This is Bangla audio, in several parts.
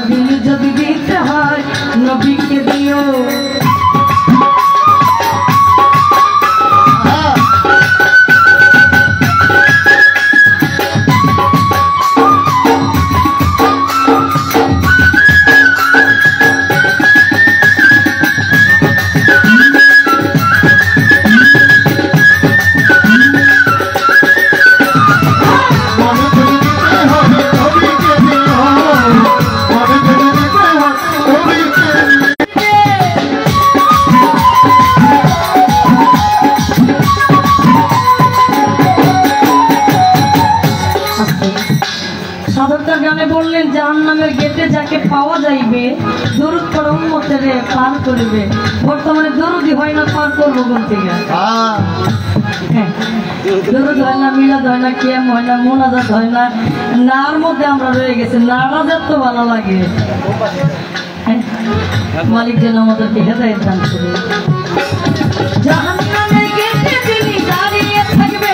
দিল যদি দিতে হয় নবীকে দিও। বললেন জাহান্নামের গেটে যাকে পাওয়া যাইবে দরুদ পড়ে উম্মতেরে পার করবে। বর্তমানে দরুদই হয় না, পার করবো কোন থেকে? দরুদ হয় না, মিলাদ হয় না, কিয়াম হয় না, মুনাজাত হয় না, নার মধ্যে আমরা রয়ে গেছি। নারাজের তো ভালো লাগে। মালিক যেন আমাদেরকে হেদায়েত দান করে। জাহান্নামের গেটে যিনি দাঁড়িয়ে থাকবে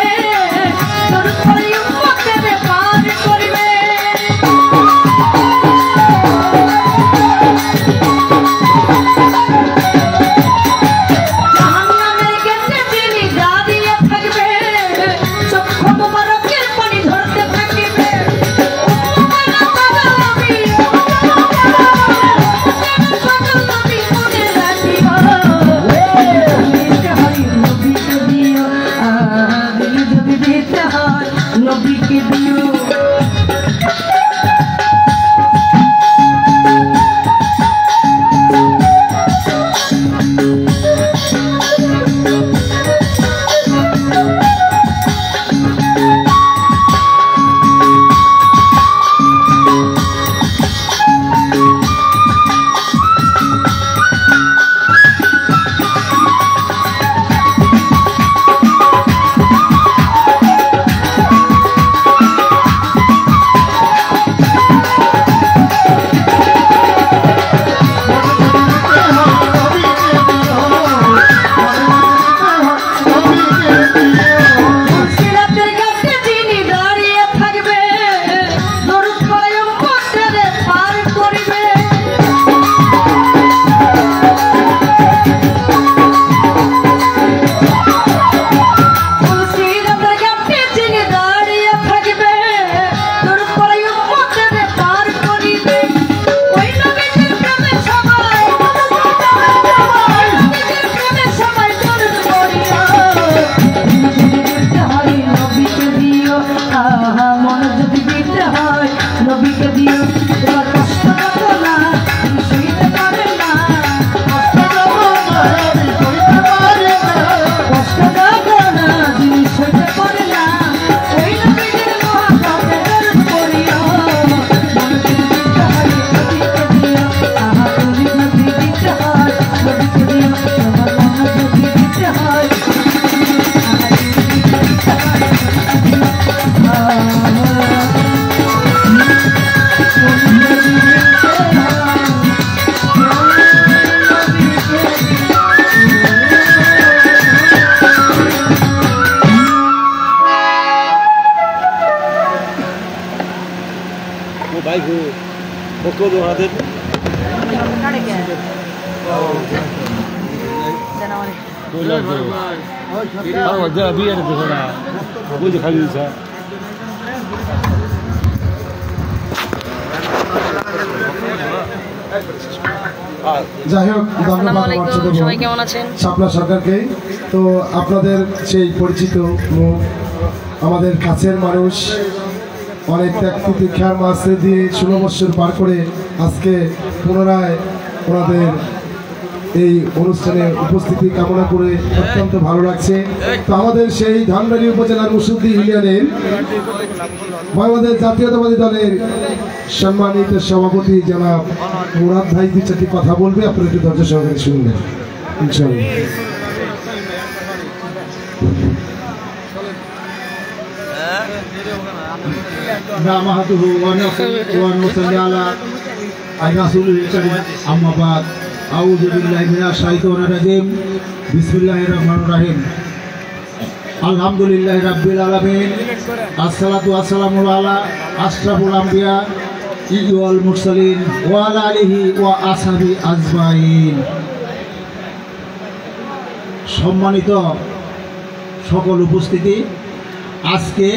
দরুদ পড়ে উম্মতেরে পার করবে। যাই হোক ধন্যবাদ শাপলা সরকারকে। তো আপনাদের সেই পরিচিত মুখ, আমাদের কাছের মানুষ, অনেক ত্যাগ প্রতীক্ষার মাঝে দিয়ে 16 বছর পার করে আজকে পুনরায় ওনাদের এই অনুষ্ঠানে উপস্থিতি কামনা করে অত্যন্ত ভালো লাগছে। তো আমাদের সেই ধানবাড়ি উপজেলার মুসুদ্দি ইউনিয়নের বাংলাদেশ জাতীয়তাবাদী দলের সম্মানিত সভাপতি জনাব মুরাদ ভাই 2-4টি কথা বলবে, আপনারা একটু ধৈর্য সহকারে শুনবেন ইনশাআল্লাহ। نعمده ونصلي على رسوله الكريم أما بعد أعوذ بالله من الشيطان الرجيم بسم الله الرحمن الرحيم الحمد لله رب العالمين الصلاة والسلام على أشرف الأنبياء ওয়াল মুরসালিন ওয়া আলা আলিহি ওয়া আসহাবি আজমাইন। সম্মানিত সকল উপস্থিতি, আজকে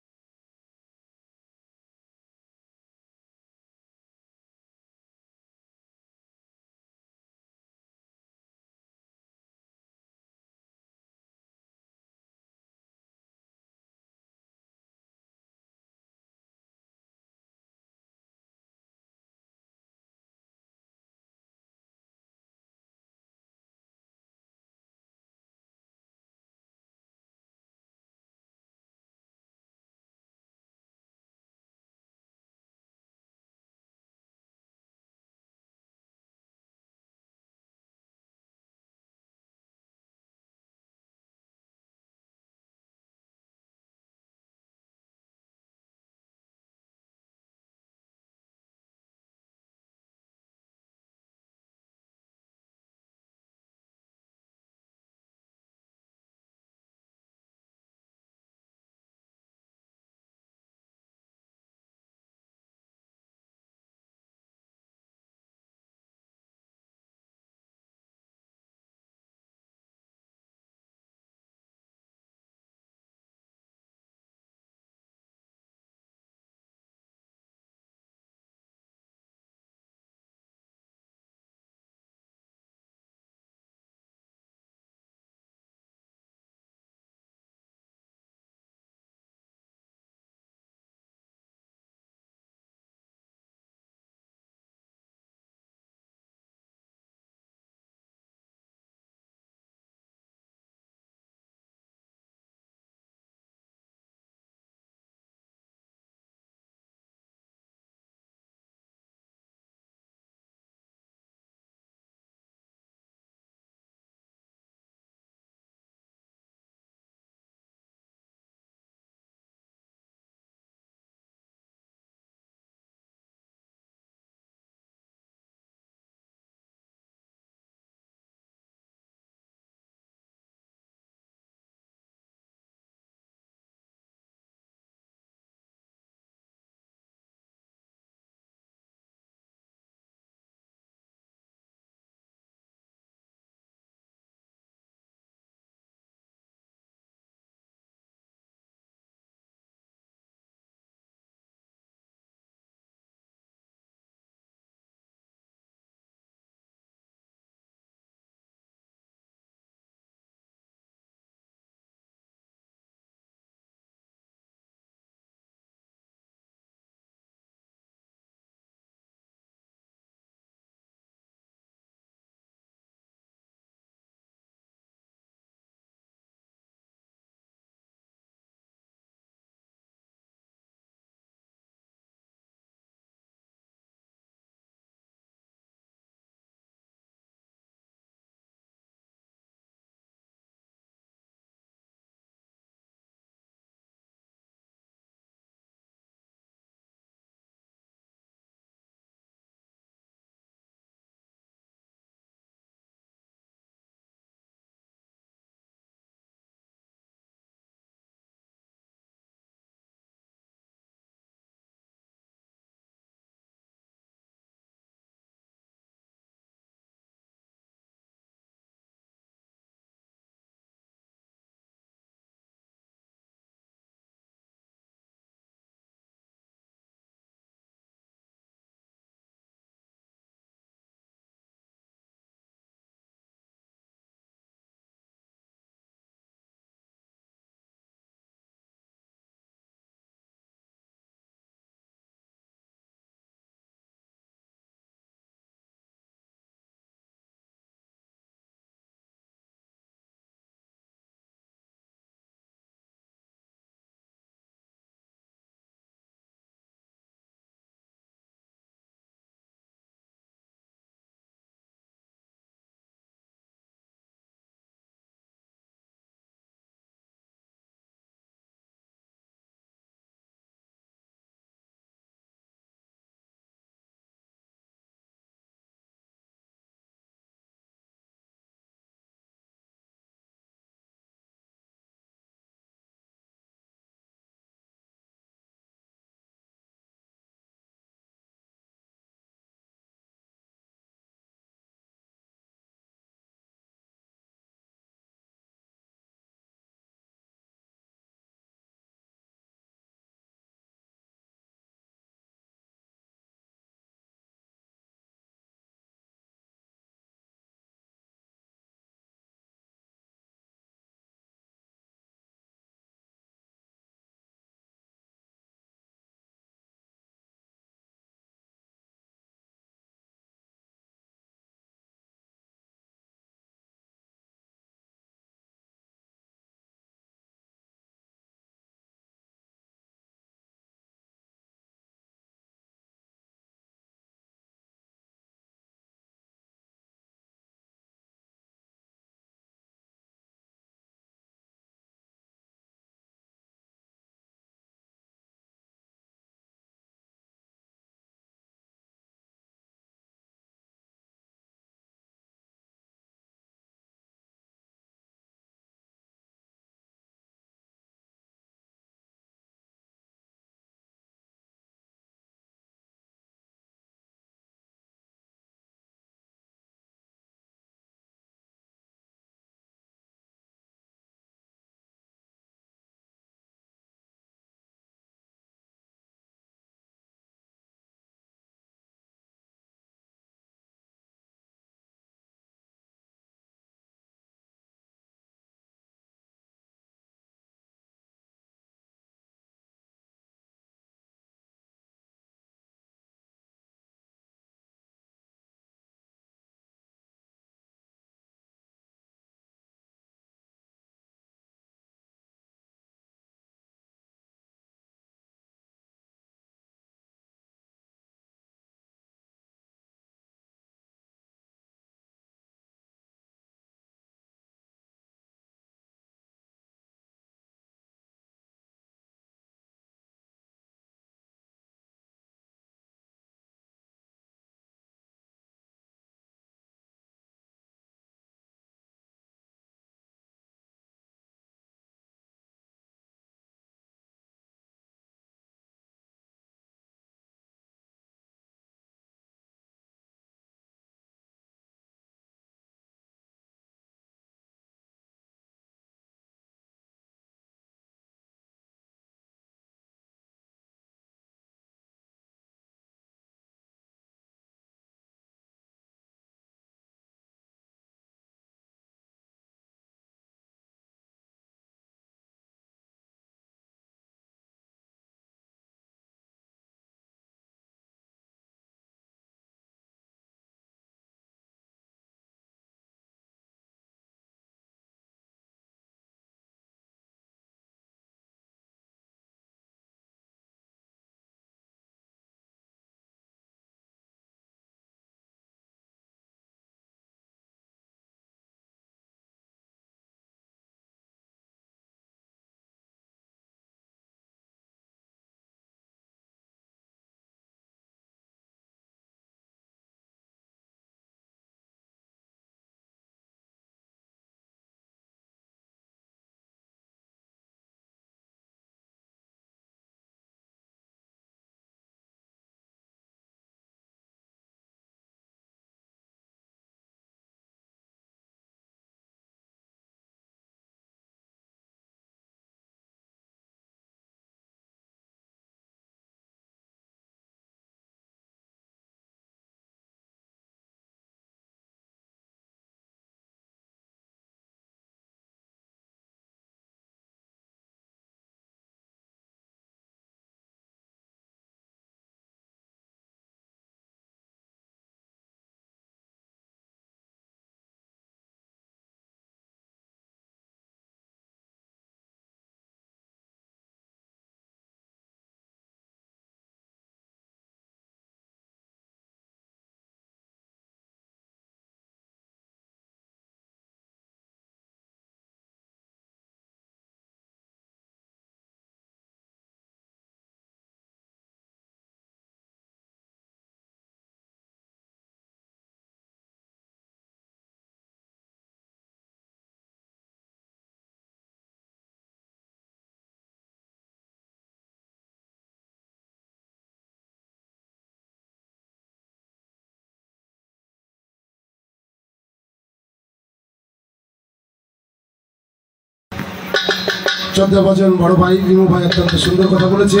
শ্রদ্ধা ভজন বড় ভাই বিমু ভাই অত্যন্ত সুন্দর কথা বলেছে,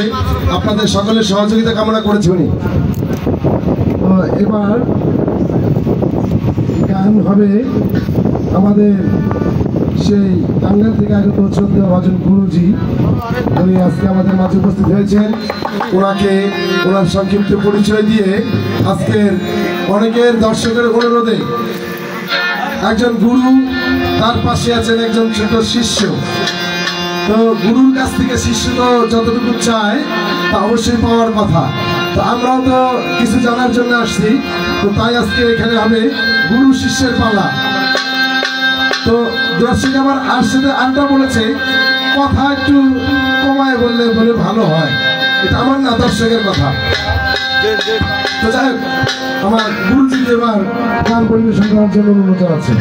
আপনাদের সকলের সহযোগিতা কামনা করেছে উনি। এবার গান হবে আমাদের সেই টাঙ্গাইল থেকে আগত শ্রদ্ধা ভজন গুরুজি, উনি আজকে আমাদের মাঝে উপস্থিত হয়েছেন। ওনাকে ওনার সংক্ষিপ্ত পরিচয় দিয়ে আজকের অনেকের দর্শকের অনুরোধে একজন গুরু, তার পাশে আছেন একজন ছোট শিষ্য। তো গুরুর কাছ থেকে শিষ্য তো যতটুকু চায় তা অবশ্যই পাওয়ার কথা। তো আমরাও তো কিছু জানার জন্য আসছি, তো তাই আজকে এখানে হবে গুরু শিষ্যের পালা। তো দর্শক আমার আসছে আনটা বলেছে কথা একটু কমায় বললে বলে ভালো হয়, এটা আমার না, দর্শকের কথা। তো যাই হোক, আমার গুরুজিকে এবার গান পরিবেশন করার জন্য অনুরোধ আছে।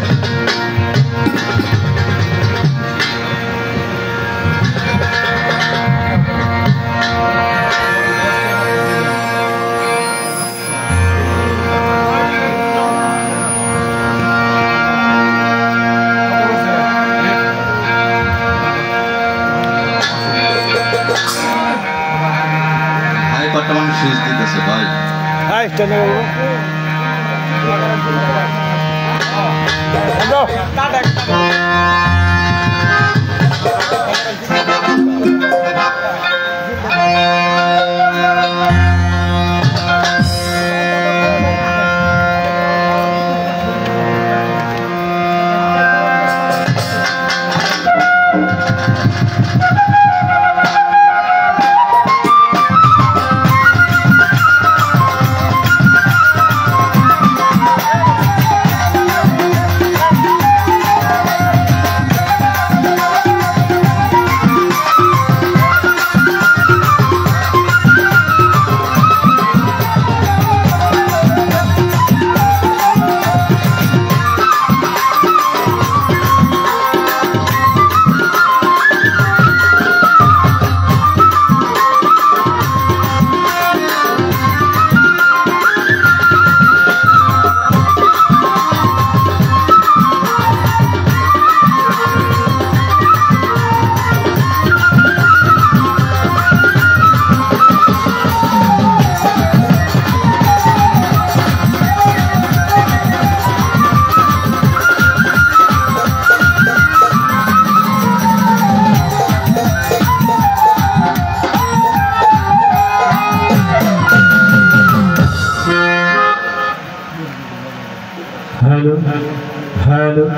বর্তমান শেষ দিতেছে ভাই। हेलो हेलो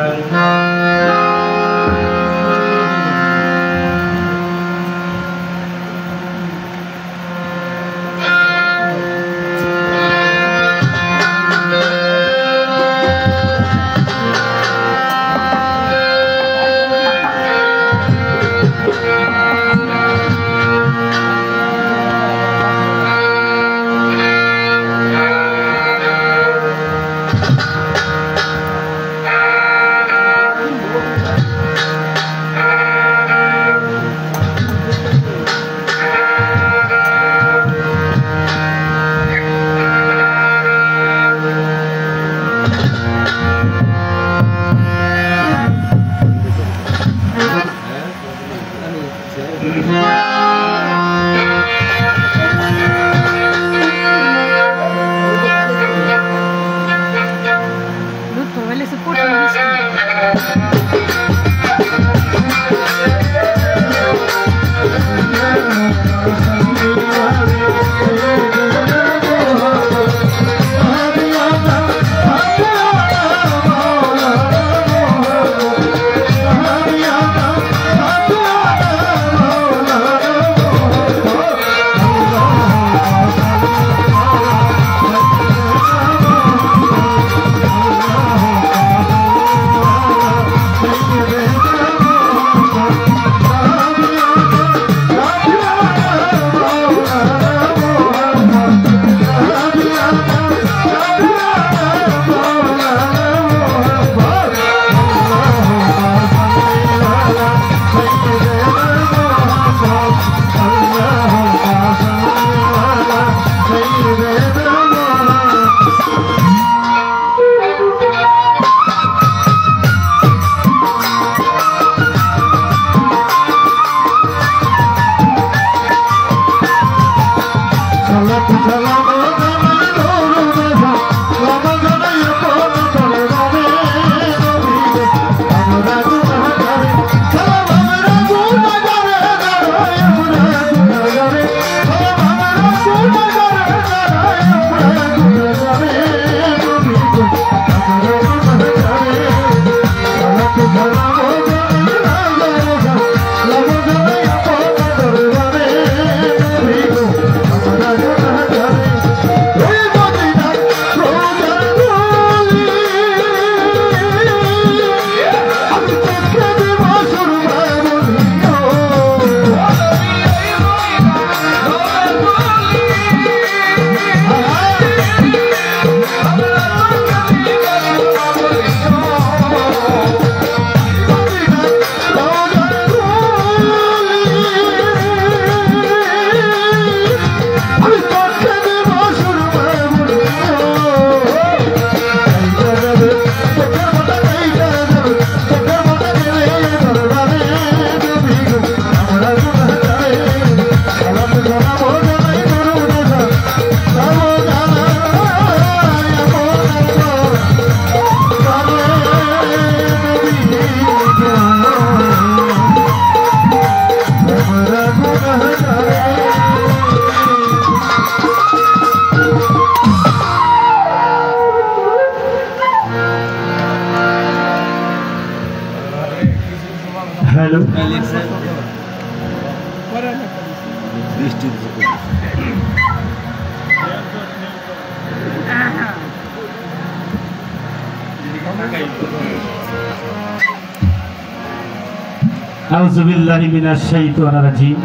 আউযু বিল্লাহি মিনাশ শাইতানির রাজিম।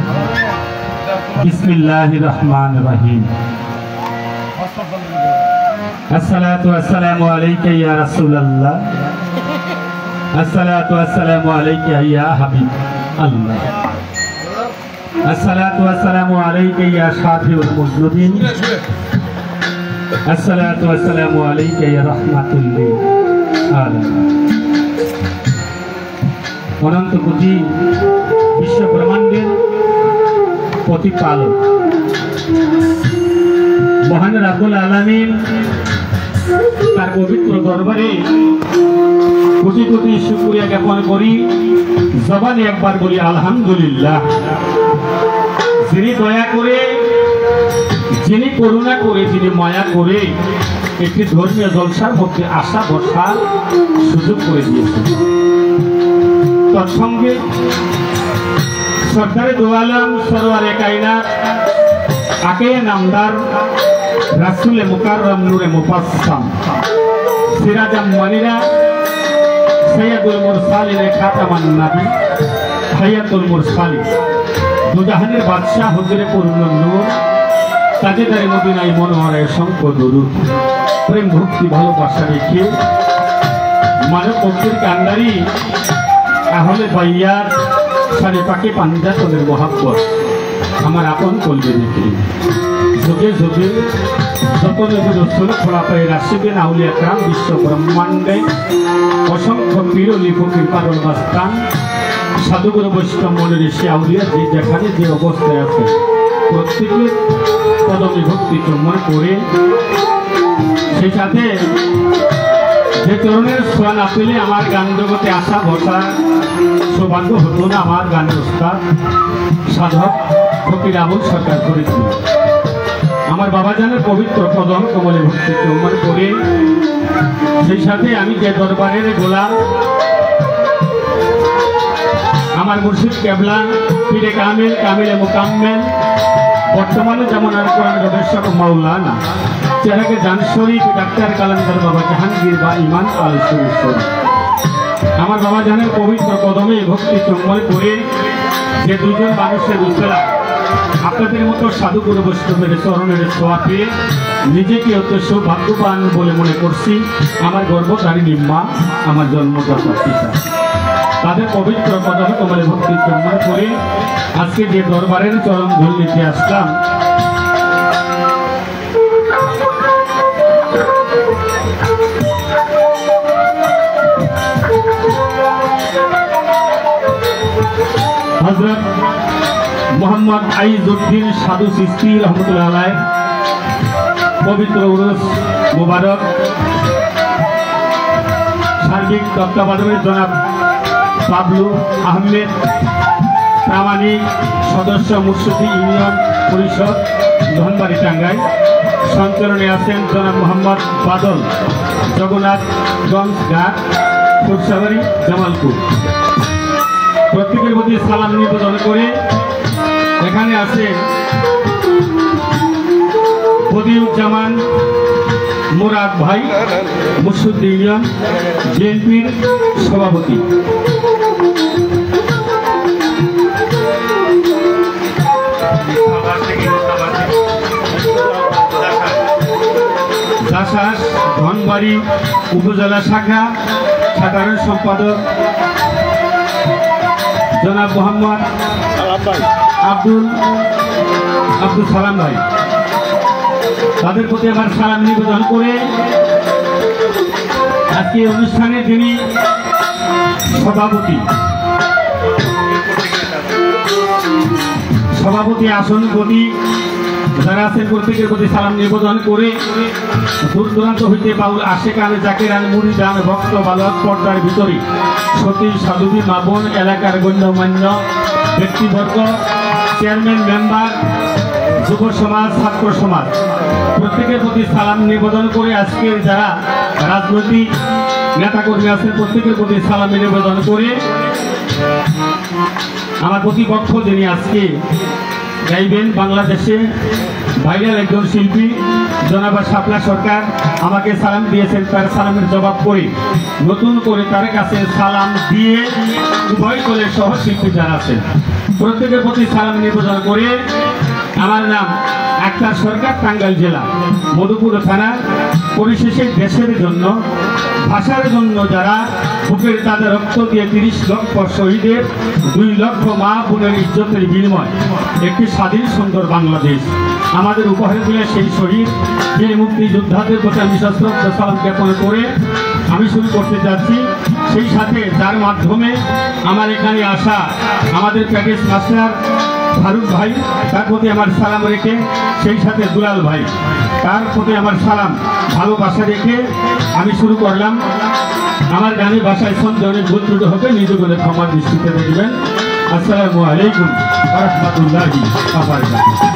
বিসমিল্লাহির রহমানির রহিম। আসসালাতু ওয়াসসালামু আলাইকা ইয়া রাসূলুল্লাহ। আসসালাতু ওয়াসসালামু আলাইকা ইয়া হাবিব আল্লাহ। আসসালাতু ওয়াসসালামু আলাইকা ইয়া শাফিউল মুজনিবিন। আসসালাতু ওয়াসসালামু আলাইকা ইয়া রাহমাতুল লিল আলামিন। অনন্ত কোটি বিশ্ব ব্রহ্মাণ্ডের প্রতিপালক মহান রাব্বুল আলামিন তার পবিত্র দরবারে কোটি কোটি শুকরিয়া জ্ঞাপন করি। জবানে একবার বলি আলহামদুলিল্লাহ। যিনি দয়া করে, যিনি করুণা করে, যিনি মায়া করে একটি ধর্মীয় জলসার মধ্যে আসা বসার সুযোগ করে দিয়েছেন। তৎসঙ্গে সরকারে দো আলম সরওয়ারে কায়নাত আকে নামদার রাসূলে মুকাররম নূরে মুফাসসাম সিরাজাম মানিরা সৈয়দুল মুরসালিন খাতামান নবী হায়াতুল মুরসালিন দুজাহানের বাদশাহ হুজুরে পুরুন নূর তাজেদারে মদিনায় মনোহরের শঙ্কর দরুদ প্রেম ভক্তি ভালোবাসা রেখে মানব ভক্তির কান্ডারি আহলে বাইয়াত সারে পাকে পাঞ্জাতনের মহাব্বত আমার আপন কলবে দেখি যোগে যোগে যত নবীর রাসূল খোলাফায়ে রাশিদিন আউলিয়া کرام বিশ্ব ব্রহ্মাণ্ডে অসংখ্য পীর ওলি ফকির পাগল মাস্তান সাধুগুরু বৈষ্ণব মনে ঋষি আউলিয়া যে যেখানে যে অবস্থায় আছে প্রত্যেকের পদমে ভক্তি চুম্বন করে সেই সাথে যে তরুণের ছোঁয়া না পেলে আমার গান জগতে আসা বসা সৌভাগ্য হতো না। আমার গানের উস্তাদ সাধক ফকির আবুল সরকার করেছিল। আমার বাবা জানের পবিত্র কদম কমলে ভক্তি চুম্বন করে সেই সাথে আমি যে দরবারের গোলাম আমার মুর্শিদ কেবলা পীরে কামিল কামিলে মুকাম্মেল বর্তমানে জামানার কোরআন গবেষক মাওলানা চেহারাকে জান শরীফ ডাক্তার কালান্দার বাবা জাহাঙ্গীর বা ইমান আল শরীফ আমার বাবা জানের পবিত্র কদমে ভক্তি চুম্বন করে যে দুজন মানুষের উত্তরা আপনাদের মতো সাধুগুরু বৈষ্ণবের চরণের ছোঁয়া পেয়ে নিজেকে অত সৌভাগ্যবান বলে মনে করছি। আমার গর্ভধারিণী মা, আমার জন্মদাতা পিতা, তাদের পবিত্র কদমে কমলে ভক্তি চুম্বন করে আজকে যে দরবারের চরণ ধুল নিতে আসলাম হযরত মোহাম্মদ আইজউদ্দিন সাধু চিশতি রহমতুল্লাহ আলাইহ পবিত্র উরুস মুবারক সার্বিক তত্ত্বাবধানে জনাব বাবলু আহমেদ প্রামাণিক সদস্য মুর্শিদি ইউনিয়ন পরিষদ ধনবাড়ি টাঙ্গাইল সঞ্চালনে আছেন জনাব মোহাম্মদ বাদল জগন্নাথগঞ্জ ঘাট ফুরসাবাড়ি জামালপুর। প্রত্যেকের প্রতি সালাম নিবেদন করে এখানে আছে বদিউজ্জামান মুরাদ ভাই মুর্শিদি ইউনিয়ন বিএনপির সভাপতি। দাসাস ধনবাড়ি উপজেলা শাখা সাধারণ সম্পাদক জনাব মোহাম্মদ আব্দুল সালাম ভাই, তাদের প্রতি আমার সালাম নিবেদন করে আজকে অনুষ্ঠানে যিনি সভাপতি আসনপতি যারা আছেন প্রত্যেকের প্রতি সালাম নিবেদন করে দূর দূরান্ত হইতে বাউল আশেকান জাকিরান মুরিদান ভক্ত বালক পর্দার ভিতরে সতী সাধুবী মা বোন এলাকার গণ্যমান্য ব্যক্তিবর্গ চেয়ারম্যান মেম্বার যুব সমাজ ছাত্র সমাজ প্রত্যেকের প্রতি সালাম নিবেদন করে আজকের যারা রাজনৈতিক নেতাকর্মী আছেন প্রত্যেকের প্রতি সালাম নিবেদন করে আমার প্রতিপক্ষ যিনি আজকে গাইবেন বাংলাদেশে ভাইরাল একজন শিল্পী জনাব শাপলা সরকার আমাকে সালাম দিয়েছেন। তার সালামের জবাব করে নতুন করে তার কাছে সালাম দিয়ে উভয় দলের সহশিল্পী জানাচ্ছেন। প্রত্যেকের প্রতি সালাম নিবেদন করে আমার নাম আক্তার সরকার, টাঙ্গাইল জেলা মধুপুর থানা। পরিশেষে দেশের জন্য, ভাষার জন্য যারা বুকের তাদের রক্ত দিয়ে 30 লক্ষ শহীদের, 2 লক্ষ মা বোনের ইজ্জতের বিনিময় একটি স্বাধীন সুন্দর বাংলাদেশ আমাদের উপহার দিলে সেই শহীদ বীর মুক্তিযোদ্ধাদের প্রতি আমি সশ্রদ্ধ সালাম জ্ঞাপন করে আমি শুরু করতে যাচ্ছি। সেই সাথে যার মাধ্যমে আমার এখানে আসা আমাদের প্যাকেজ মাস্টার ফারুক ভাই, তার প্রতি আমার সালাম রেখে, সেই সাথে দুলাল ভাই, তার প্রতি আমার সালাম ভালোবাসা রেখে আমি শুরু করলাম। আমার গানের ভাষায় সন্দেহ অনেক ভুল ত্রুটি হবে, নিজে বলে ক্ষমার দৃষ্টিতে দেখবেন। আসসালামু আলাইকুম ওয়া রাহমাতুল্লাহি ওয়া বারাকাতুহু।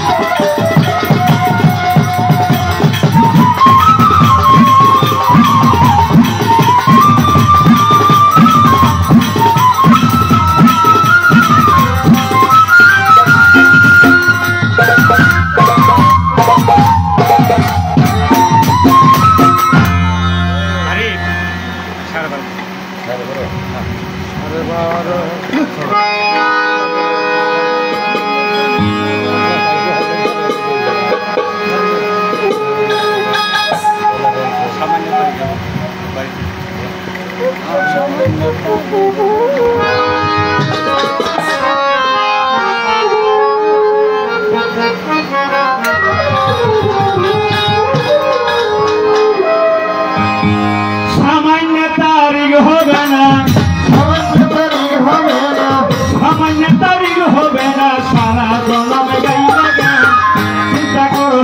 চিন্তা করো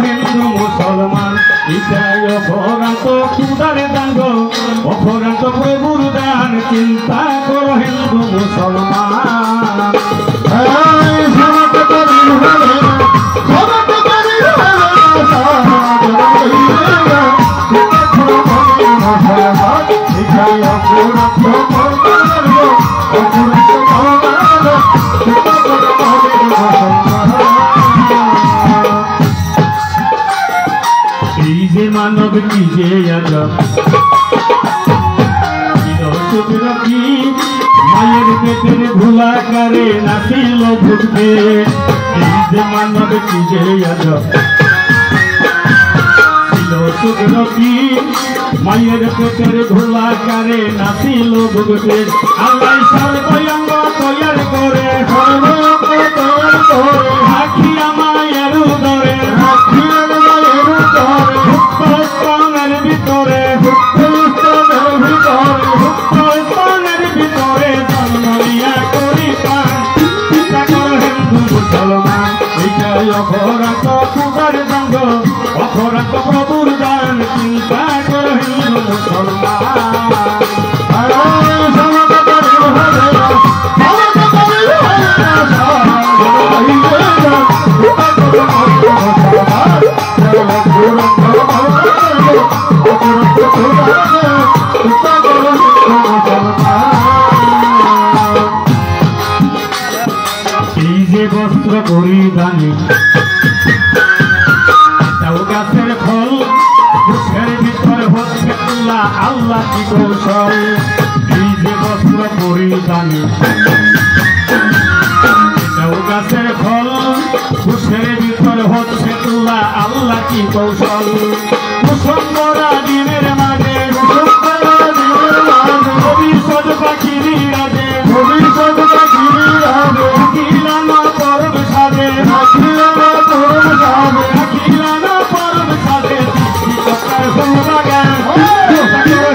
হিন্দু মুসলমান, এই যে মানব কি যে আজব, মায়ের পেটের ভুলা করে নাছিল ভুগবে। এই যে মানব কি যে আজব, ছিল শুক্র কি মায়ের পেটের ভুলা করে নাছিল ভুগবে। আল্লাহ সর্বঙ্গ তৈয়ার করে রাখিয়া মায়ের উদরে, স্তনের ভিতরে মুসলমান, এইটাই অপরাধ পূজার দণ্ড, অপরাধ প্রভুর দান, চিন্তা করো হিন্দু মুসলমান। এই যে বস্ত্র পরিধানে তাও গাছের ফল, বুকের ভিতরে হচ্ছে আল্লাহ, আল্লাহ কি কৌশল। এই যে বস্ত্র পরিধানে তাও গাছের ফল, বুকের ভিতরে হচ্ছে আল্লাহ, আল্লাহ কি কৌশল। কুসুমরা দিনের মাঝে, ভবিষ্যৎ পাখির রাজে, ভবিষ্যৎ পাখির রাজে, কিলানো পরব সাজে, কিলানো পরব সাজে, কিলানো পরব সাজে, সকাল বাগান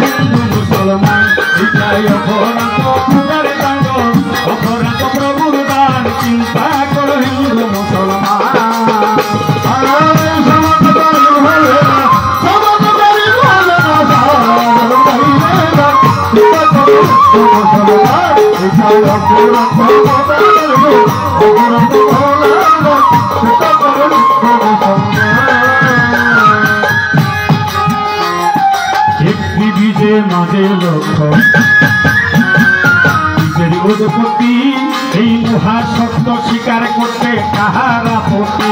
হিন্দু মুসলমান, এটাই অপরাধ পূজার দাঙ্গ, অপরাধ প্রভুর দান, চিন্তা করো হিন্দু মুসলমান। একটি বীজে মাঝে লক্ষ্য, বীজের উৎপত্তি এই উহা সত্য স্বীকার করতে কাহার আপত্তি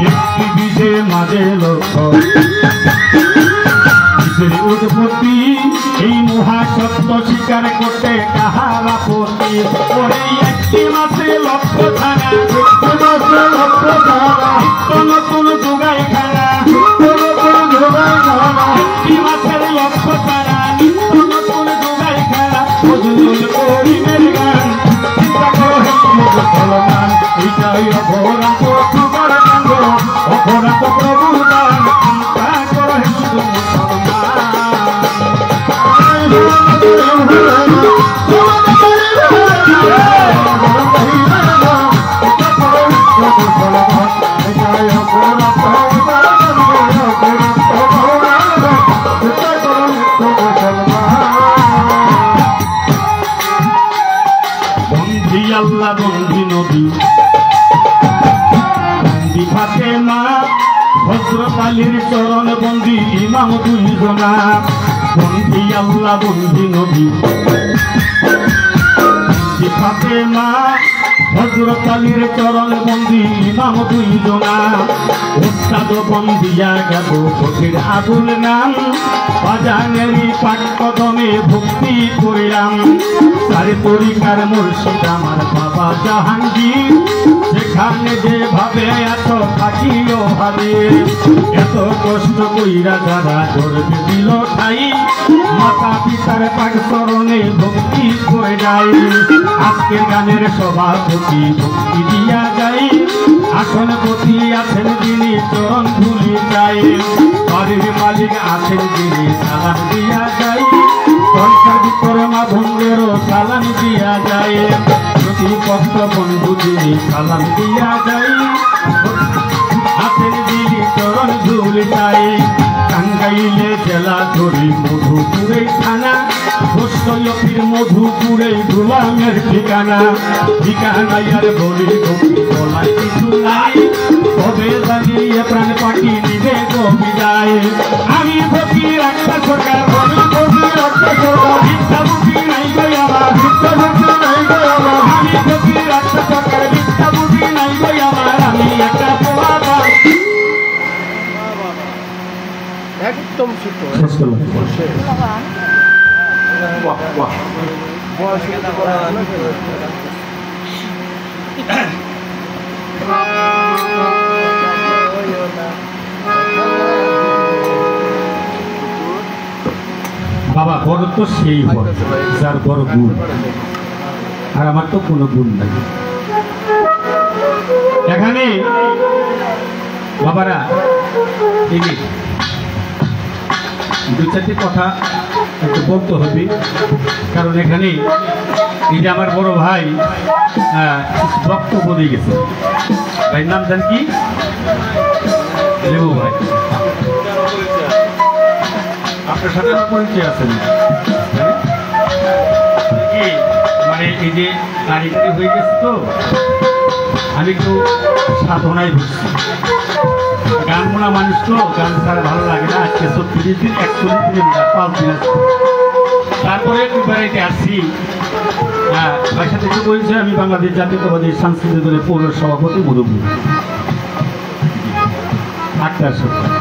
একটি বীজে মাঝে লক্ষ্য বীজের উৎপত্তি এই মহাসত্য স্বীকার করতে কাহার আপত্তি ওরে একটি মাসে লক্ষ থানা নতুন যোগাই খানা একটি মাসের লক্ষ থানা নতুন যোগাই খানা ফজলুল করিমের গান চিন্তা করো মুসলমান এইটাই অপরাধ তোমার কাণ্ড অপরাধ প্রভুর দান চিন্তা করো হিন্দু আল্লাহ বন্দি নবী বন্দি ফাতেমা হযরত আলীর চরণ বন্দি ইমাম দুইজনা বন্দি আল্লাহ বন্দি নবী বন্দি ফাতেমা হযরত আলীর চরণ বন্দি ইমাম দুইজনা উস্তাদ বন্দিয়া গেল ফকির আবুল নাম বাজানেরই পাক কদমে ভক্তি করিলাম সারে তরিকার মুর্শিদ আমার বাবা জাহাঙ্গীর সেখানে যেভাবে এত থাকিও ভাবে এত কষ্ট কইরা যারা করবে দিল ঠাই মাতা পিতার পাক চরণে ভক্তি করে যাই আজকের গানের সভাপতি ভক্তি দিয়া যাই আসনপতি আছেন যিনি চরণ ধুলি যাই বাড়ির মালিক আছেন যিনি সালাম দিয়া যাই সংসার বিক্রমা ভঙ্গেরও সালাম দিয়া যায় প্রতিপক্ষ বন্ধু যিনি সালাম দিয়া যাই আছেন যিনি চরণ ধুলি যাই টাঙ্গাইলে জেলা ধরি মধুপুরে থানা সৈয়দপুর মধুপুরে গোলামের ঠিকানা ঠিকানায় আর বলি বলাই কিছু নাই তবে জানিয়ে প্রাণ পাখি নিবে বিদায় আমি ফকির একটা সরকার আমি ফকির একটা সরকার ভিক্ষাবুটি নাই গো আমার ভিক্ষাবুটি নাই গো আমার আমি ফকির একটা সরকার ভিক্ষাবুটি নাই গো আমার আমি একটা পোলাপা একদম ছোট বাহ বাহ বয়স বাবা বড় তো সেই বড় যার বড় গুণ আর আমার তো কোনো গুণ নাই এখানে বাবারা দু চারটি কথা একটু বলতে হবে কারণ এখানে এই যে আমার বড় ভাই বক্তব্য দিয়ে গেছে ভাইয়ের নাম জান কি লেবু ভাই আপনার সাথে পরিচয় আছে মানে এই যে গাড়ি হয়ে গেছে তো আমি একটু সাধনায় বুঝছি গান শোনা মানুষ তো গান ছাড়া ভালো লাগে না আজকে 36 দিন 41 দিন 5 দিন তারপরে বাড়িতে আসছি ভাইয়ের সাথে একটু বলছে আমি বাংলাদেশ জাতীয়তাবাদী সাংস্কৃতিক দলের পৌর সভাপতি মধুপুর 8টার সপ্তাহ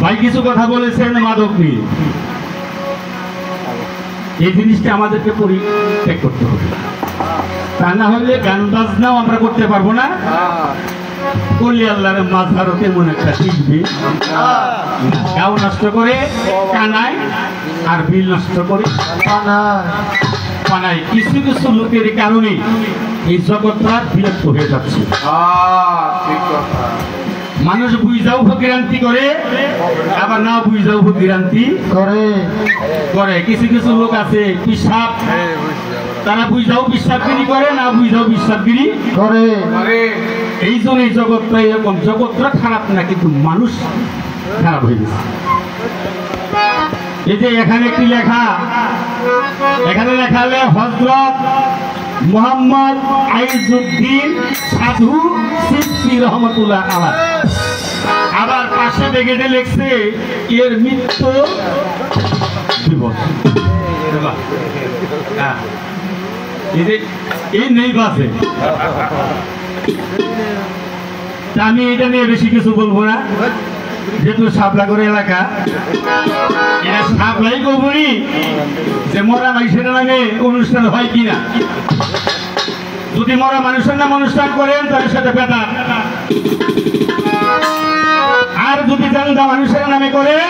ভাই কিছু কথা বলেছেন মাদক নিয়ে এই জিনিসটা আমাদেরকে পরিত্যাগ করতে হবে তা না হলে গান বাজনাও আমরা করতে পারবো না করলে আল্লাহর মাঝহারও তেমন একটা শিখবে গাও নষ্ট করে কানায় আর বিল নষ্ট করে পানায় কিছু কিছু লোকের কারণে এই জগৎটা বিলুপ্ত হয়ে যাচ্ছে মানুষ বুঝাও ভোগান্তি করে আবার না বুঝাও ভোগান্তি করে কিছু কিছু লোক আছে পিসাব তারা বুঝাও বিশ্বাসগিরি করে না বুঝাও বিশ্বাসগিরি করে এই জন্য এই জগৎটা এরকম জগৎটা খারাপ না কিন্তু মানুষ খারাপ হয়ে গেছে এই যে এখানে কি লেখা এখানে লেখা হলে হযরত মোহাম্মদ আইজুদ্দিন সাধু সিদ্দিকী রহমাতুল্লাহ আলাইহি আবার পাশে ব্যাগেটে লিখছে এর মৃত্যু দিবস। এই নেই বাসে। আমি এটা নিয়ে বেশি কিছু বলবো না, যেহেতু সাবলাগড় এলাকা, এটা সাবলাই কবরি যে মরা মানুষের নামে অনুষ্ঠান হয় কিনা। যদি মরা মানুষের নামে অনুষ্ঠান করেন তাদের সাথে বেদাত, আর যদি জানদা মানুষের নামে করেন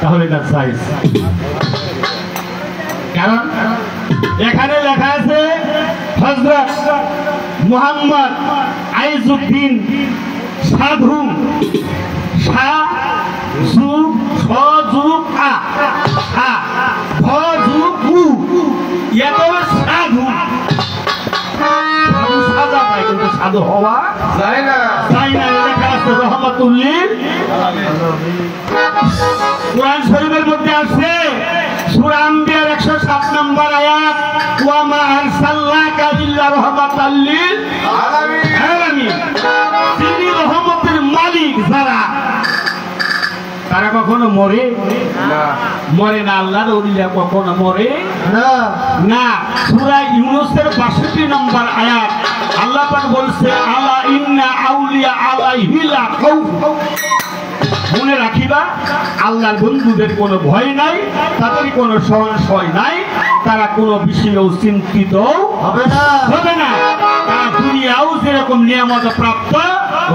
তাহলে এটা সাইজ। কারণ এখানে লেখা আছে হযরত মুহাম্মদ আইজউদ্দিন সাধু, সাধু সাধু হওয়া যায় না। লেখা আছে রহমাতুল্লিল। কোরআন শরীফের মধ্যে আছে সূরা আম্বিয়ার 107 নম্বর আয়াত, ওয়া মা আরসালনাকা ইল্লা রাহমাতাল লিল আলামিন। যিনি রহমতের মালিক যারা, তারা কখনো মরে না, মরে না। আল্লাহর ওলিরা কখনো মরে না। সূরা ইউনূসের 62 নম্বর আয়াত আল্লাহ পাক বলছে, আলা ইন্না আউলিয়া আলাইহি লা খাউফ। মনে রাখিবা আল্লাহর বন্ধুদের কোনো ভয় নাই, তাদের কোনো সংশয় নাই, তারা কোনো বিষয়েও চিন্তিত হবে না। তারা দুনিয়াও যেরকম নিয়ামত প্রাপ্ত,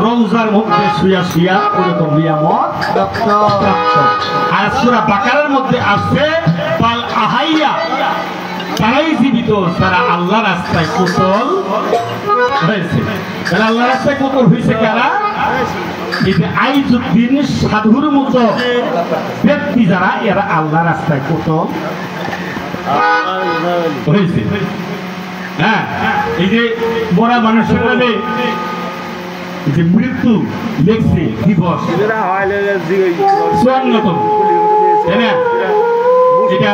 রওজার মধ্যে শুয়া শুয়া ওরকম নিয়ামত প্রাপ্ত। আর সূরা বাকারার মধ্যে আছে বাল আহাইয়া, তারাই জীবিত যারা আল্লাহ রাস্তায় কুশল হয়েছে। তারা আল্লাহ রাস্তায় কুশল হয়েছে কারা? আইজউদ্দিন সাধুর মতো ব্যক্তি যারা, এরা আল্লাহ রাস্তায় কুশল হয়েছে। হ্যাঁ, এই যে মরা মানুষের নামে যে মৃত্যু লেখছে দিবস 54তম, তাই না? এটা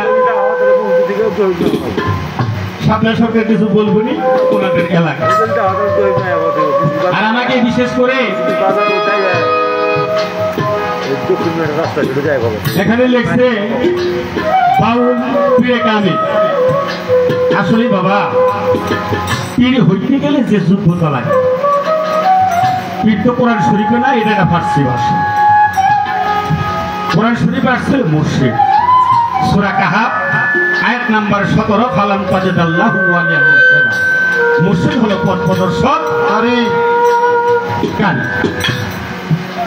সামনে সরকার কিছু বলবো নি ওনাদের এলাকা। আর আমাকে বিশেষ করে এখানে লেখছে বাউল পীরে কামিল। আসলে বাবা, পীর হইতে গেলে যে যোগ্যতা লাগে, পীর তো কোরআন শরীফে না, এটা একটা ফার্সি ভাষা। কোরআন শরীফে আসছে মুর্শিদ। সূরা কাহাফ আয়াত নাম্বার 17, ফালাম তাজিদাল্লাহু ওয়ালিয়া মুর্শিদা। মুর্শিদ হলো পথ প্রদর্শক। আরে কান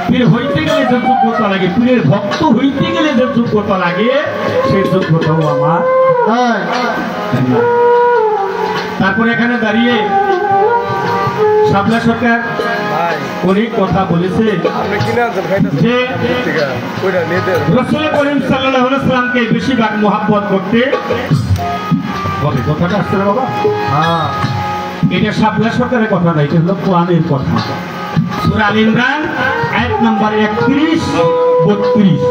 পীর হইতে গেলে যে যোগ্যতা লাগে, পীরের ভক্ত হইতে গেলে যে যোগ্যতা লাগে, সেই যোগ্যতাও আমার। তারপরে এখানে দাঁড়িয়ে শাপলা সরকার অনেক কথা বলেছে যে রাসূল করিম সাল্লাল্লাহু আলাইহি ওয়াসাল্লামকে বেশিরভাগ মুহাব্বত করতে হবে। কথাটা আসছে না বাবা? হ্যাঁ, এটা শাপলা সরকারের কথা না, এটা হলো কোরআনের কথা। সূরা আল ইমরান আয়াত নাম্বার 31-32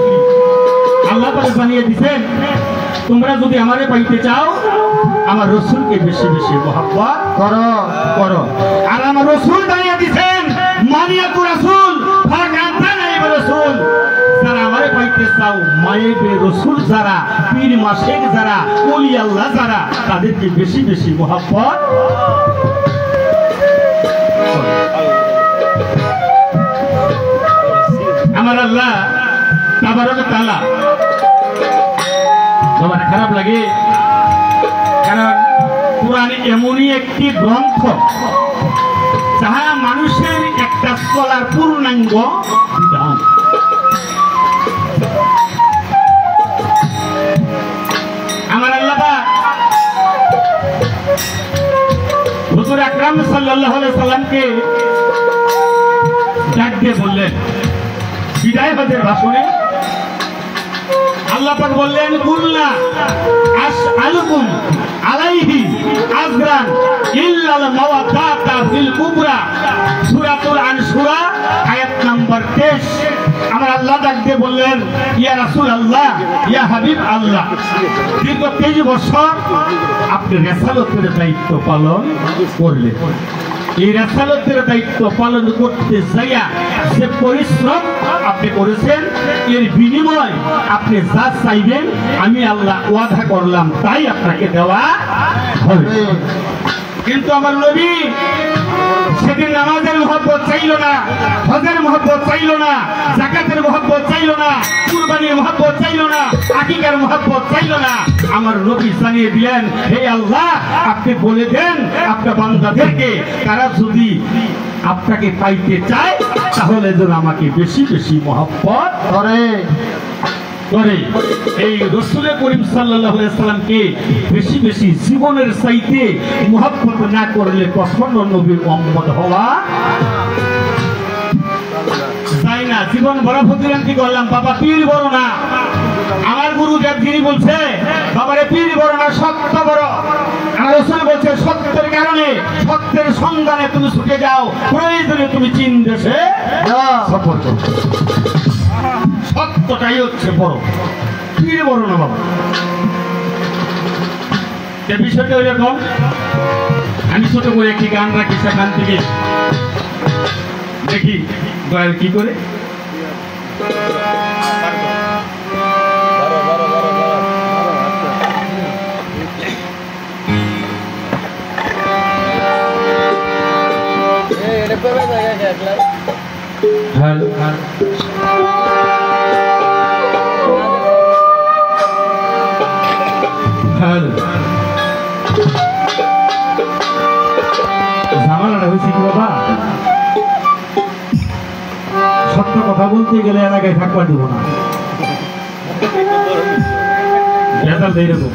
আল্লাহ পাক জানিয়ে দিয়েছেন, তোমরা যদি আমারে পাইতে চাও আমার রাসূলকে বেশি বেশি মুহাব্বত করো। আর আমার রাসূল জানিয়ে দিয়েছেন, মানিয়াতু রাসূল ফাকাতানা রাসূল। যারা আমারে পাইতে চাও, মায়েবে রাসূল যারা, পীর মাশেক যারা, ওলি আল্লাহ যারা, তাদেরকে বেশি বেশি মুহাব্বত। আমার আল্লাহ তাবারক তাআলা, তোমার খারাপ লাগে কারণ কোরআন এমনই একটি গ্রন্থ যাহা মানুষের একটা চলার পূর্ণাঙ্গ বিধান। আমার আল্লাহ হুজুর আকরাম সাল্লাল্লাহু আলাইহি সাল্লামকে ডাক দিয়ে বললেন বিদায় হজের ভাষণে, আল্লাহ পাক বললেন, কুল্লা আসআলুকুম আলাইহি আজরান ইল্লাল মাওয়াদাতা ফিল কুবরা। সূরাতুল আনসুরা আয়াত নাম্বার 23। আমার আল্লাহ ডাক দিয়ে বললেন, ইয়া রাসূলুল্লাহ, ইয়া হাবিব আল্লাহ, দীর্ঘ 23 বছর আপনি রিসালাতের দায়িত্ব পালন করলেন। এই রেসালতের দায়িত্ব পালন করতে যাইয়া যে পরিশ্রম আপনি করেছেন, এর বিনিময় আপনি যা চাইবেন আমি আল্লাহ ওয়াদা করলাম তাই আপনাকে দেওয়া হবে। কিন্তু আমার নবী সেদিন নামাজের মহব্বত চাইল না, হজের মহব্বত চাইল না, যাকাতের মহব্বত চাইল না, কুরবানির মহব্বত চাইল না, আকিকার মহব্বত চাইল না। আমার নবী জানিয়ে দিলেন, হে আল্লাহ আপনি বলে দেন আপনার বান্দাদেরকে তারা যদি আপনাকে পাইতে চায় তাহলে যেন আমাকে বেশি বেশি মহব্বত করে। এই রাসূল করিম সাল্লাল্লাহু আলাইহি সাল্লামকে বেশি বেশি জীবনের চাইতে মহব্বত না করলে কখনো নবীর উম্মত হওয়া যায় না। জীবন বড় ফজিলাতি করলাম, বাবা পীর বড় না। আমার গুরুদেব যিনি বলছে বাবারে পীর বড় না, সত্য বড়। আমার রাসূল বলছে সত্যের কারণে, সত্যের সন্ধানে তুমি ছুটে যাও, প্রয়োজনে তুমি চীন দেশে সফর করো। সত্যটাই হচ্ছে বড়, পীর বড় না বাবা। যে বিষয়টা এরকম, আমি ছোট করে একটি গান রাখি, সেখান থেকে দেখি দয়াল কি করে। হ্যালো ঝামেলাটা হয়েছে কি বাবা, সত্য কথা বলতে গেলে এলাকায় থাকবার দিব না, এইরকম।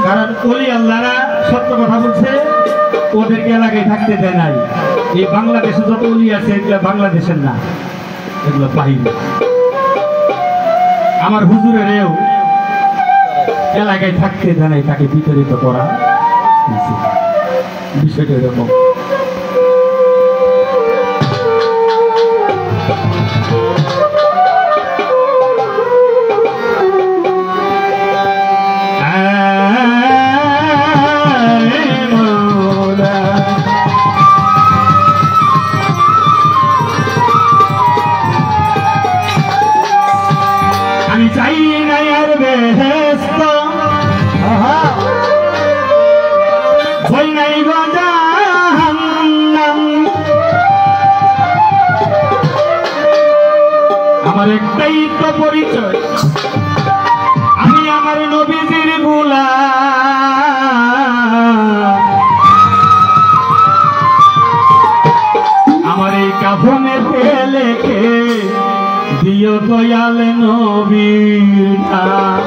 কারণ ওলি আল্লাহরা সত্য কথা বলছে, ওদেরকে এলাকায় থাকতে দেয় নাই। এই বাংলাদেশে যত ওলি আছে এগুলো বাংলাদেশের না, এগুলো বাহিরে। আমার হুজুরেরও এলাকায় থাকতে দেয় নাই, তাকে বিতাড়িত করা বিষয়টা এরকম। আমি চাই না আর বেহেশত, ভয় নাই গো জাহান্নাম। আমার একটাই তো পরিচয়, আমি আমার নবীজির গোলাম। আমার এই কাফনেতে লেখে দিও দয়াল নবীর নাম।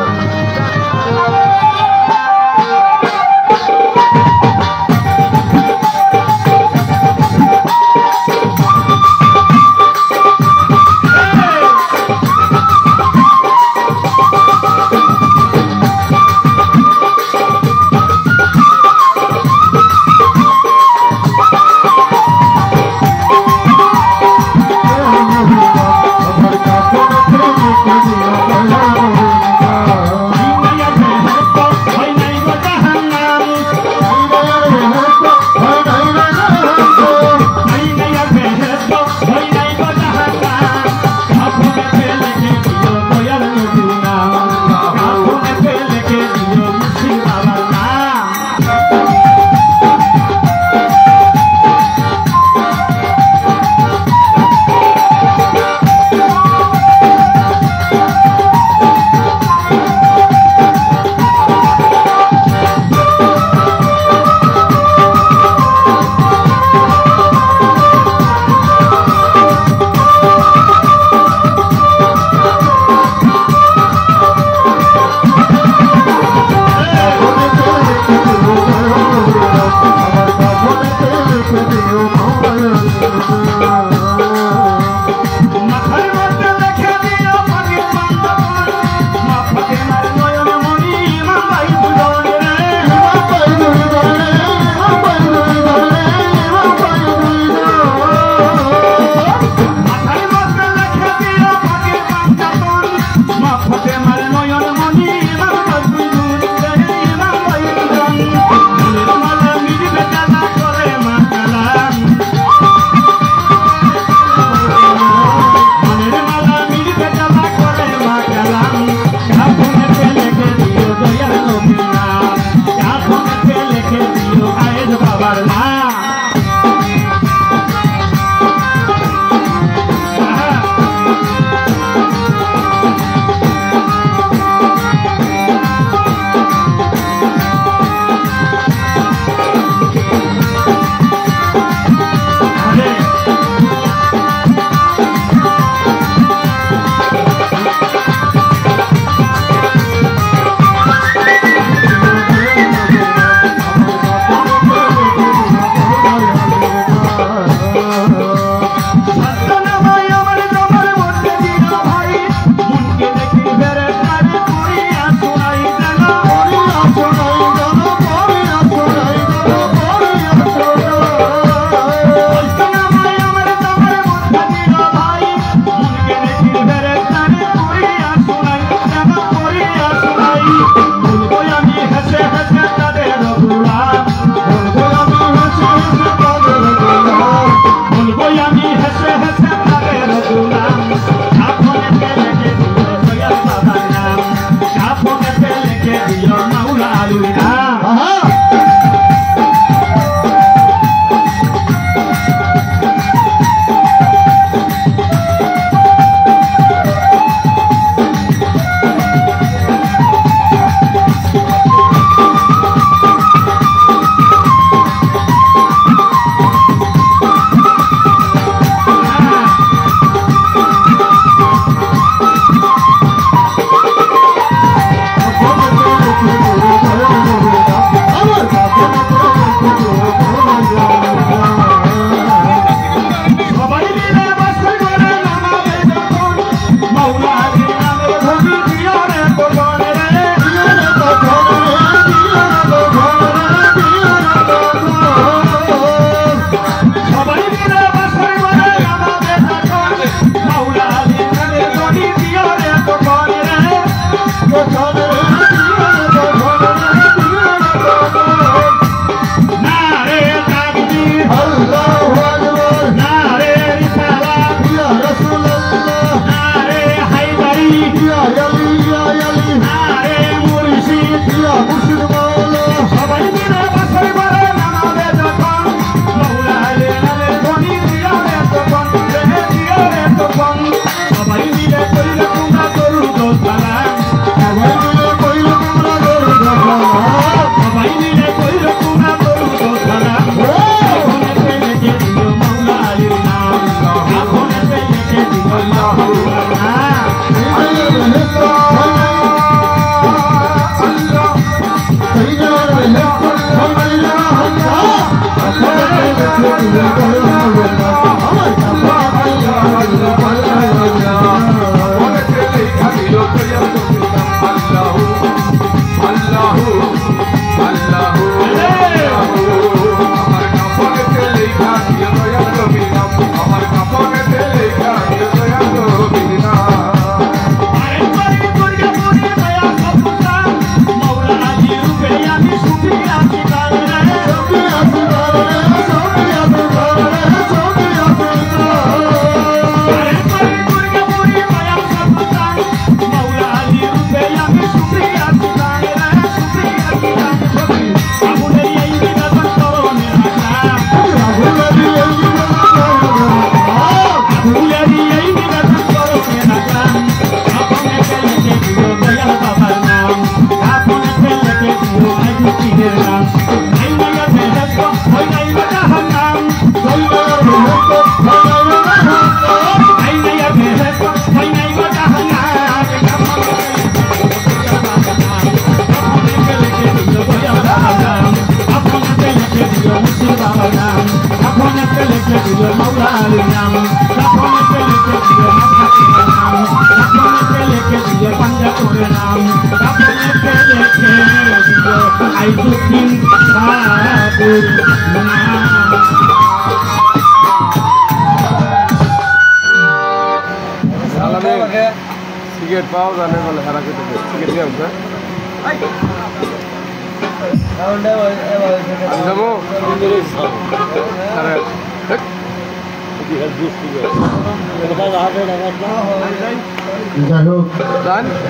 বাবার না টিকিট পাওয়া জানে বলে হারা কেটে টিকিট দিয়ে উঠবে যাই হোক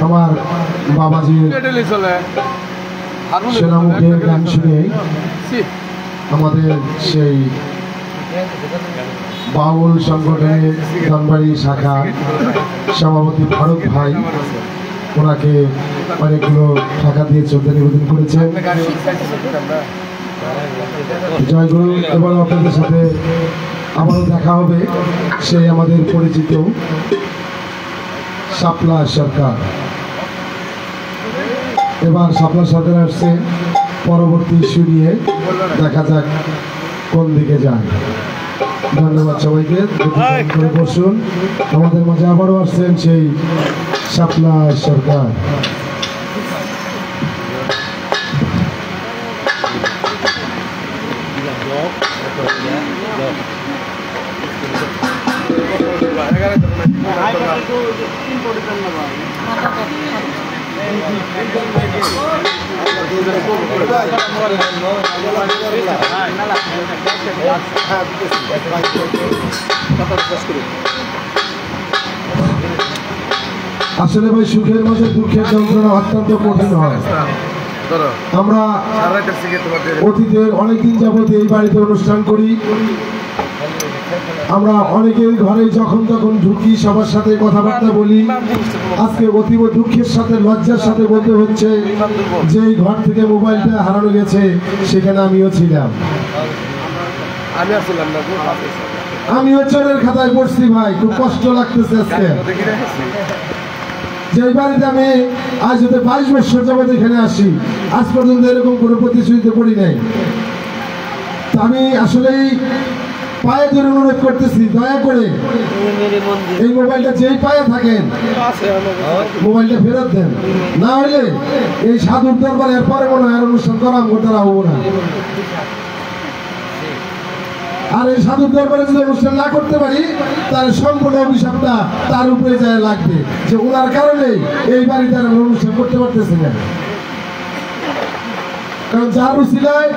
আমার বাবাজি সেনামুখের গান শুনে আমাদের সেই বাউল সংগঠনের ধনবাড়ি শাখা সভাপতি ফারুক ভাই, ওনাকে অনেকগুলো টাকা দিয়ে চলতে নিবেদন করেছেন। জয়গুরু। এবার আপনাদের সাথে আবারও দেখা হবে সেই আমাদের পরিচিত শাপলা সরকার। এবার শাপলা সরকার আসছে, পরবর্তী শুনিয়ে দেখা যাক কোন দিকে যায়। ধন্যবাদ সবাইকে। বসুন। আমাদের মাঝে আবারও আসছেন সেই শাপলা সরকার। আসলে ভাই সুখের মাঝে দুঃখের যন্ত্রণা অত্যন্ত কঠিন হয়। আমরা অতীতের অনেকদিন যাবত এই বাড়িতে অনুষ্ঠান করি। আমরা অনেকের ঘরে যখন তখন ঢুকি, সবার সাথে কথাবার্তা বলি। আজকে অতীব দুঃখের সাথে লজ্জার সাথে বলতে হচ্ছে যে এই ঘর থেকে মোবাইলটা হারানো গেছে, সেখানে আমিও ছিলাম। আমিও চোরের খাতায় পড়ছি ভাই, খুব কষ্ট লাগতেছে আজকে। যে বাড়িতে আমি আজ হতে 22 বছর যাবত এখানে আসি, আজ পর্যন্ত এরকম কোনো প্রতিশ্রুতি করি নাই। আমি আসলেই পায়ে ধরে অনুরোধ করতেছি, দয়া করে এই মোবাইলটা যেই পায়ে থাকেন মোবাইলটা ফেরত দেন, না হলে এই সাধুর দরবার এরপরে মনে হয় অনুষ্ঠান করা তারা হবো না। আর এই সাধুর দরবারে যদি অনুষ্ঠান না করতে পারি, তাহলে সম্পূর্ণ অভিশাপটা তার উপরে যায় লাগবে, যে ওনার কারণে এই বাড়িতে আর অনুষ্ঠান করতে পারতেছে না। কারণ যার উসিলায়,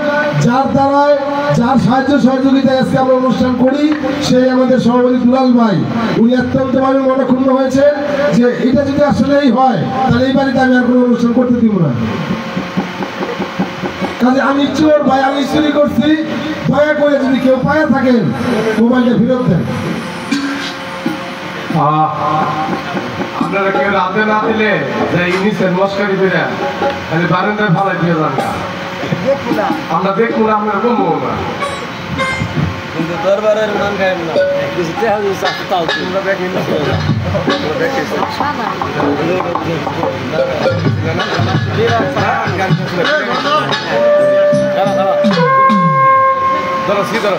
যার দ্বারায়, যার সাহায্য সহযোগিতায় আজকে আমরা অনুষ্ঠান করি, সেই আমাদের সভাপতি দুলাল ভাই। উনি অত্যন্তভাবে মনক্ষুণ্ণ হয়েছে যে এটা যদি আসলেই হয়, তাহলে এই বাড়িতে আমি আর কোনো অনুষ্ঠান করতে দিব না। কাজে আমি চোর ভাই, আমি চুরি করছি, দয়া করে যদি কেউ পায়ে থাকেন মোবাইলটা ফেরত দেন। আপনারা কেউ রাতে না দিলে যে ইংলিশের মস্কারি ফিরে খালি বারান্দায় ভালো দিয়ে যান, আমরা দেখবো না, আপনারা কমবো না। কিন্তু দরবারের মান গায়েব না, কিছু তাও আমরা দেখি না, ধরো সি ধরো।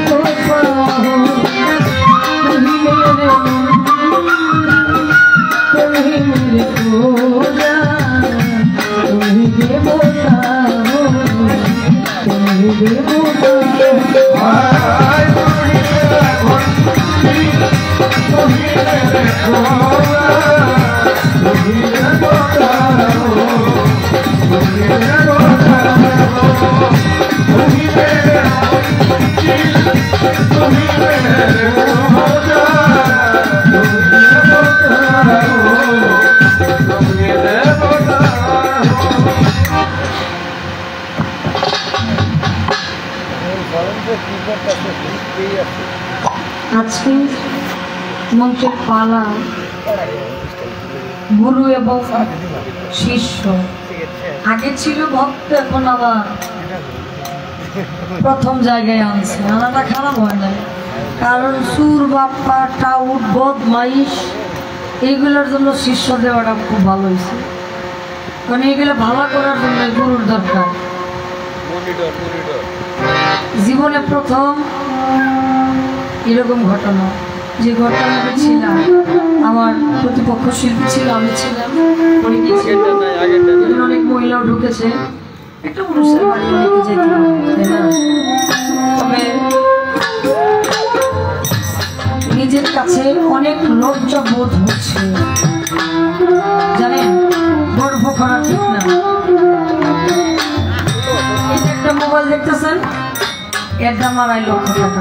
को पाओ तुम्ही मेरे पूजा तुम्ही देवता हो तुम्ही देवता আজকে মঞ্চের পালা গুরু এবং শিষ্য আগে ছিল ভক্ত এখন আবার প্রথম জায়গায় আনছে আলাদা খারাপ হয় না কারণ সুর বাপ্পা টাউট বদমাইশ এইগুলোর জন্য শিষ্য দেওয়াটা খুব ভালো হয়েছে কারণ এইগুলো ভালো করার জন্য গুরুর দরকার জীবনে প্রথম এরকম ঘটনা যে ঘটনাটা ছিলাম আমার প্রতিপক্ষ শিল্পী ছিল আমি ছিলাম অনেক মহিলাও ঢুকেছে একটা পুরুষের বাড়ি নিয়ে যেতাম তবে নিজের কাছে অনেক লজ্জা বোধ হচ্ছে জানেন গর্ব করা ঠিক না একটা মোবাইল দেখতেছেন এর দাম 2.5 লক্ষ টাকা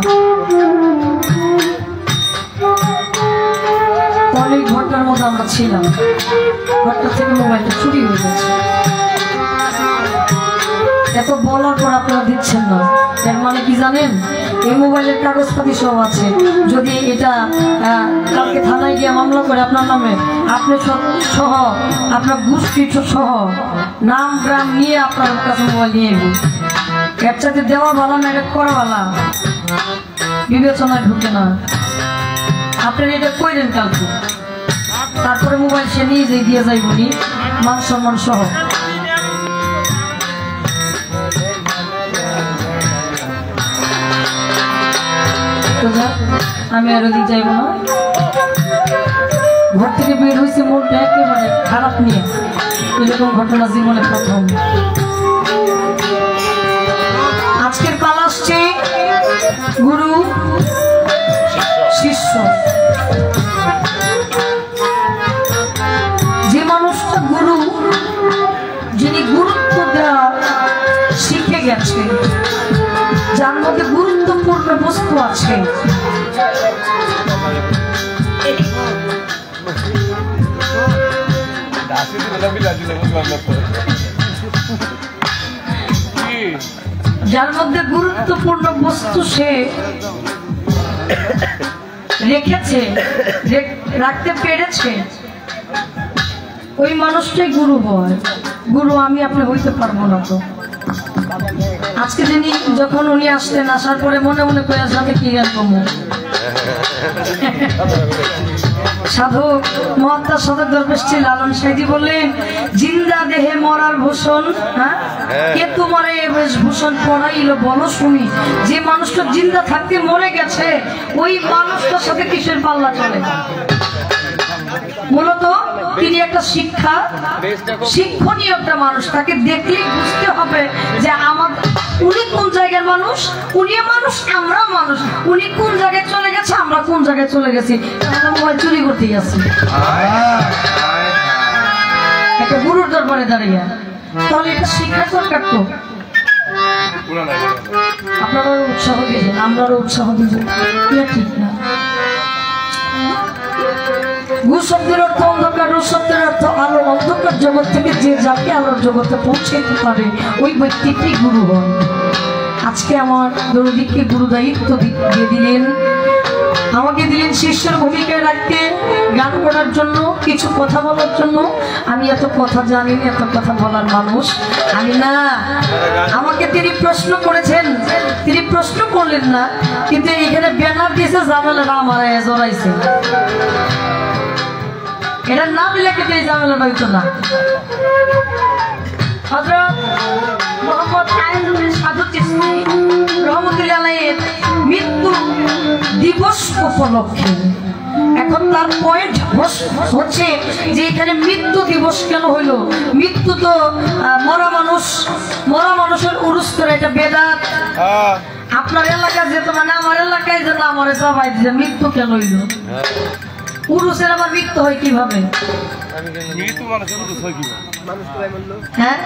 অনেক ঘটনার মধ্যে আমরা ছিলাম ঘটনা থেকে মোবাইলটা চুরি হয়ে গেছে এত বলার পর আপনারা দিচ্ছেন না এর মানে কি জানেন এই মোবাইলের কাগজপাতি সব আছে যদি এটা কালকে থানায় গিয়ে মামলা করে আপনার নামে আপনি সহ আপনার গোষ্ঠী সহ নাম গ্রাম নিয়ে আপনার কাছে মোবাইল নিয়ে এগো এর সাথে দেওয়া ভালো না এটা করা ভালো বিবেচনায় ঢুকে না আপনার এটা কইলেন কালকে তারপরে মোবাইল সে নিয়ে যেয়ে দিয়ে যাইব নি মান সম্মান সহ আমি আর ওদিক যাইব না ঘর থেকে বের হয়েছে মনটা একেবারে খারাপ নিয়ে এরকম ঘটনা জীবনে প্রথম আজকের পালা আসছে গুরু শিষ্য যে মানুষটা গুরু যিনি গুরুত্ব দেওয়া শিখে গেছে যার মধ্যে গুরুত্বপূর্ণ বস্তু আছে যার মধ্যে গুরুত্বপূর্ণ বস্তু সে রেখেছে রাখতে পেরেছে ওই মানুষটাই গুরু হয় গুরু আমি আপনি হইতে পারবো না তো আজকে যিনি যখন উনি আসলেন আসার পরে মনে মনে করে সাথে কি জ্ঞান কমো সাধক মহাত্মা সাধক দরবেশটি লালন সাইজি বললেন জিন্দা দেহে মরার ভূষণ হ্যাঁ কে তোমার এই ভূষণ পড়াইলো বলো শুনি যে মানুষটা জিন্দা থাকতে মরে গেছে ওই মানুষটার সাথে কিসের পাল্লা চলে মূলত তিনি একটা শিক্ষণীয় একটা মানুষ তাকে দেখলেই বুঝতে হবে যে আমার উনি কোন জায়গার মানুষ উনি মানুষ আমরা মানুষ উনি কোন জায়গায় চলে গেছে আমরা কোন জায়গায় চলে গেছি মোবাইল চুরি করতে গেছি একটা গুরুর দরবারে দাঁড়িয়ে তাহলে এটা শিক্ষার দরকার তো আপনারা উৎসাহ দিয়েছেন আমরাও উৎসাহ দিয়েছেন ঠিক না গু শব্দের অর্থ অন্ধকার রু শব্দের অর্থ আলো অন্ধকার জগৎ থেকে যে যাকে আলোর জগতে পৌঁছাতে পারে ওই ব্যক্তিটি গুরু হন আজকে আমার দরদিকে গুরু দায়িত্ব দিয়ে দিলেন আমাকে দিলেন শিষ্যের ভূমিকায় রাখতে গান করার জন্য কিছু কথা বলার জন্য আমি এত কথা জানি না এত কথা বলার মানুষ আমি না আমাকে তিনি প্রশ্ন করেছেন তিনি প্রশ্ন করলেন না কিন্তু এখানে ব্যানার দিয়েছে জামেলা আমার জড়াইছে এটার নাম লেখে দিয়ে ঝামেলা হইতো না হযরত মুহাম্মদ আইনুল সাধু চিশতি রহমতুল্লাহ আলাইহির মৃত্যু দিবস উপলক্ষে। এখন তার পয়েন্ট হচ্ছে যে এখানে মৃত্যু দিবস কেন হইলো? মৃত্যু তো মরা মানুষের উরুস করে, এটা বেদাত। আপনার এলাকায় যেত মানে আমার এলাকায় যেত, আমার সবাই মৃত্যু কেন হইলো? পুরুষের আবার মৃত্যু হয় কিভাবে? হ্যাঁ,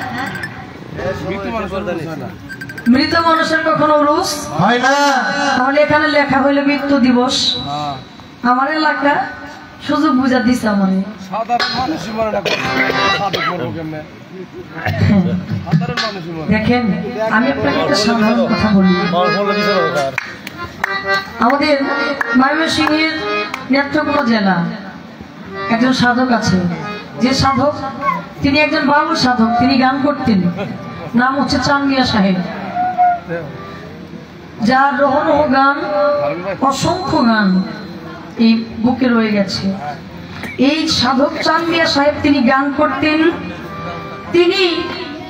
মৃত মানুষের কখনো উরুস হয় না। তাহলে এখানে লেখা হইলো মৃত্যু দিবস। আমার এলাকা সুযোগ বুঝা দিছে আমার। দেখেন, আমি আপনাকে একটা সাধারণ কথা বলি। আমাদের ময়মনসিংহের নেত্রকোনা জেলা একজন সাধক আছে, যে সাধক তিনি একজন বাউল সাধক, তিনি গান করতেন। নাম হচ্ছে চাঁদ মিয়া সাহেব, যার রহরহ গান, অসংখ্য গান এই বুকে রয়ে গেছে। এই সাধক চাঁদ মিয়া সাহেব তিনি গান করতেন।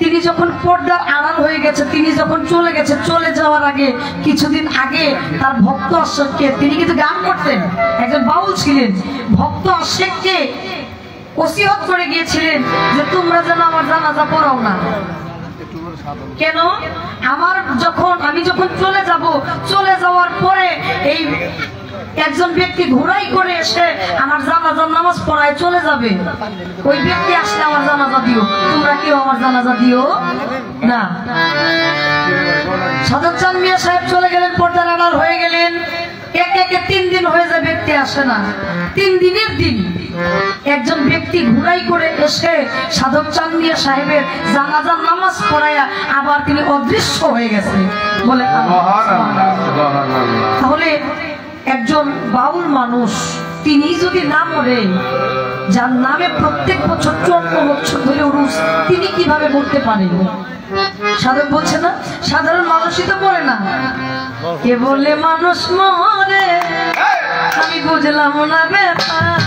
তিনি যখন পর্দার আড়াল হয়ে গেছে, তিনি যখন চলে গেছে, চলে যাওয়ার আগে কিছুদিন আগে তার ভক্ত আশেককে, তিনি কিন্তু গান করতেন, একজন বাউল ছিলেন, ভক্ত আশেককে ওসিয়ত করে গিয়েছিলেন যে তোমরা যেন আমার জানাজা পড়াও না। কেন? আমি যখন চলে যাওয়ার পরে এই একজন ব্যক্তি ঘোড়াই করে এসে আমার জানাজার নামাজ পড়ায় চলে যাবে, ওই ব্যক্তি আসলে আমার জানাজা দিও, তোমরা কেউ আমার জানাজা দিও না। সাধক চাঁদ মিয়া সাহেব চলে গেলেন, পর্দার আড়াল হয়ে গেলেন। একে 3 দিন হয়ে যায়, ব্যক্তি আসে না। 3 দিনের দিন একজন ব্যক্তি ঘোড়াই করে এসে সাধক চাঁদ মিয়া সাহেবের জানাজার নামাজ পড়ায়া আবার তিনি অদৃশ্য হয়ে গেছে বলে। তাহলে একজন বাউল মানুষ তিনি যদি না মরে, যার নামে প্রত্যেক বছর 14 বছর ধরে উরুস, তিনি কিভাবে মরতে পারেন? সাধক বলছে না, সাধারণ মানুষই তো মরে না। কে বলে মানুষ মরে, আমি বুঝলাম না ব্যাপার।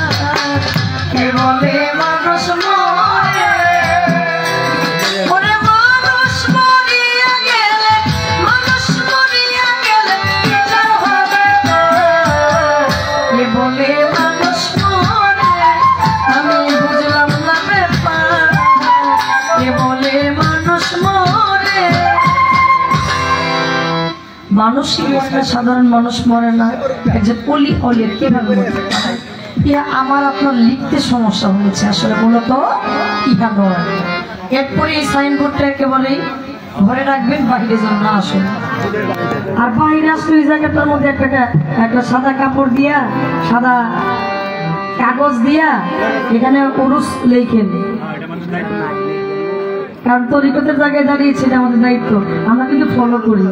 কে বলে মানুষ মরে, ওরে মানুষ মরিয়া গেলে, মানুষ মরিয়া গেলে বিচার হবে না। কে বলে মানুষ মরে, আমি বুঝলাম না ব্যাপার। কে বলে মানুষ মরে, মানুষই মরে না, সাধারণ মানুষ মরে না। একজন অলি অলি কিভাবে মরতে পারে? ইহা আমার আপনার লিখতে সমস্যা হয়েছে, আসলে মূলত ইহা নয়। এরপরে এই সাইনবোর্ডটা একেবারেই ঘরে রাখবেন, বাইরে যেন না আসেন। আর বাইরে আসলে ওই জায়গাটার মধ্যে একটা সাদা কাপড় দিয়া, সাদা কাগজ দিয়া এখানে উরুস লেখেন, কারণ তরিকতের জায়গায় দাঁড়িয়েছে, এটা আমাদের দায়িত্ব, আমরা কিন্তু ফলো করি।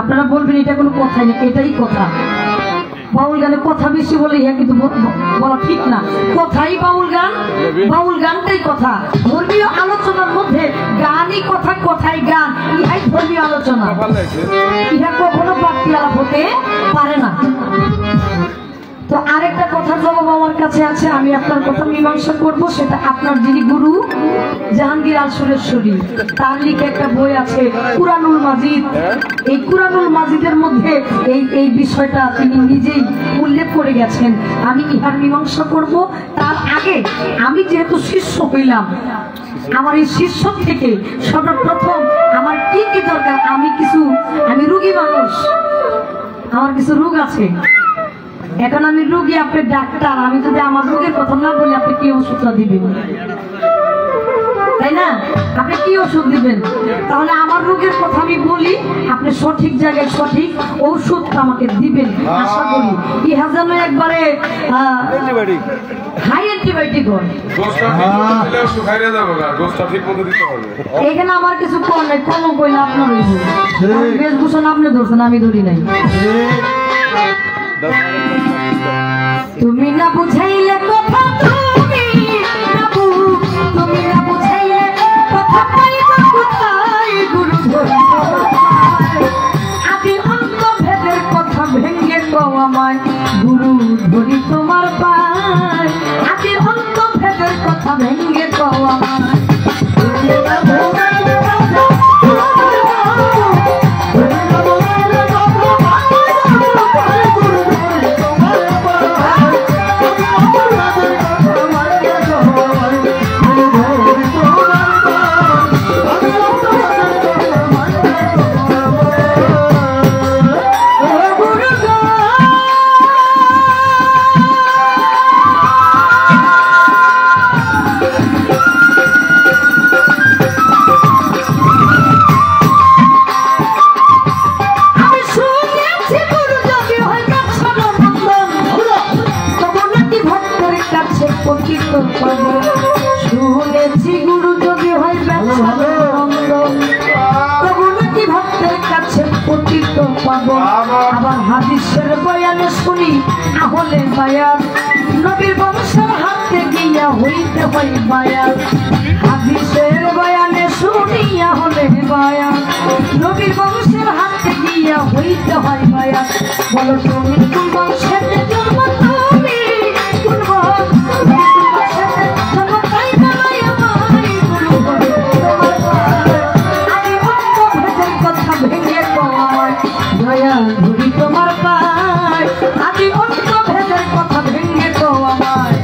আপনারা বলবেন এটা কোনো কথাই না, এটাই কথা। বাউল গানে কথা বেশি বলে ইহা কিন্তু বলা ঠিক না। কথাই বাউল গান, বাউল গানটাই কথা। ধর্মীয় আলোচনার মধ্যে গানই কথা, কথাই গান, ইহাই ধর্মীয় আলোচনা। ইহা কখনো বাড়তি আলাপ হতে পারে না। তো আরেকটা কথার জবাব আমার কাছে আছে, আমি আপনার কথা মীমাংসা করব। সেটা আপনার যিনি গুরু জাহাঙ্গীর আল সুরেশ্বরী, তার লিখে একটা বই আছে কুরআনুল মাজিদ। এই কুরআনুল মাজিদের মধ্যে এই বিষয়টা তিনি নিজেই উল্লেখ করে গেছেন। আমি ইহার মীমাংসা করব। তার আগে আমি যেহেতু শিষ্য হইলাম, আমার এই শিষ্য থেকে সর্বপ্রথম আমার কি কি দরকার, আমি রোগী মানুষ, আমার কিছু রোগ আছে। এখন আমি রোগী, আপনি ডাক্তার, আমি যদি আমার রোগের কথা না বলি আপনি কি ওষুধটা দিবেন? তাই না? আপনি কি ওষুধ দিবেন? তাহলে আমার রোগের কথা আমি বলি, আপনি সঠিক জায়গায় সঠিক ওষুধটা আমাকে দিবেন। আশা করি ইহা যেন একবারে হাই অ্যান্টিবায়োটিক হয়। এখানে আমার কিছু কর নাই, কোনো কইলে আপনার বেশভূষণ আপনি ধরছেন, আমি ধরি নাই। তুমি না বুঝাইলে কথা, তুমি না বুঝাইলে কথা পাইবা কোথায়? গুরু ধরিব আদি অন্ত ভেদের কথা ভেঙ্গে কও আমায়, গুরু ধরি তোমার পায়। আদি অন্ত ভেদের কথা ভেঙ্গে কও আমায়। তুমি না বুঝাইলে কথা, তুমি না বুঝাইলে কথা উত্তর পাবো। শুনেছি গুরু যদি হয় তবু নাকি ভক্তের কাছে পতিত পাবো। আবার হাদিসের বয়ানে শুনি আহলে বায়াত নবীর বংশের হাতে গিয়া হইতে হয় বায়াত। হাদিসের বয়ানে শুনি আহলে বায়াত নবীর বংশের হাতে গিয়া হইতে হয় বায়াত। বলো তুমি কোন বংশের জন্ম, তুমি কোন বংশের জন্ম, তাই জানাই আমায় গুরু বলে তোমার পায়। আমি অন্ত ভেদের কথা ভেঙে কয় দয়াল ধরি তোমার পায়। আমি অন্ত ভেদের কথা ভেঙে কয়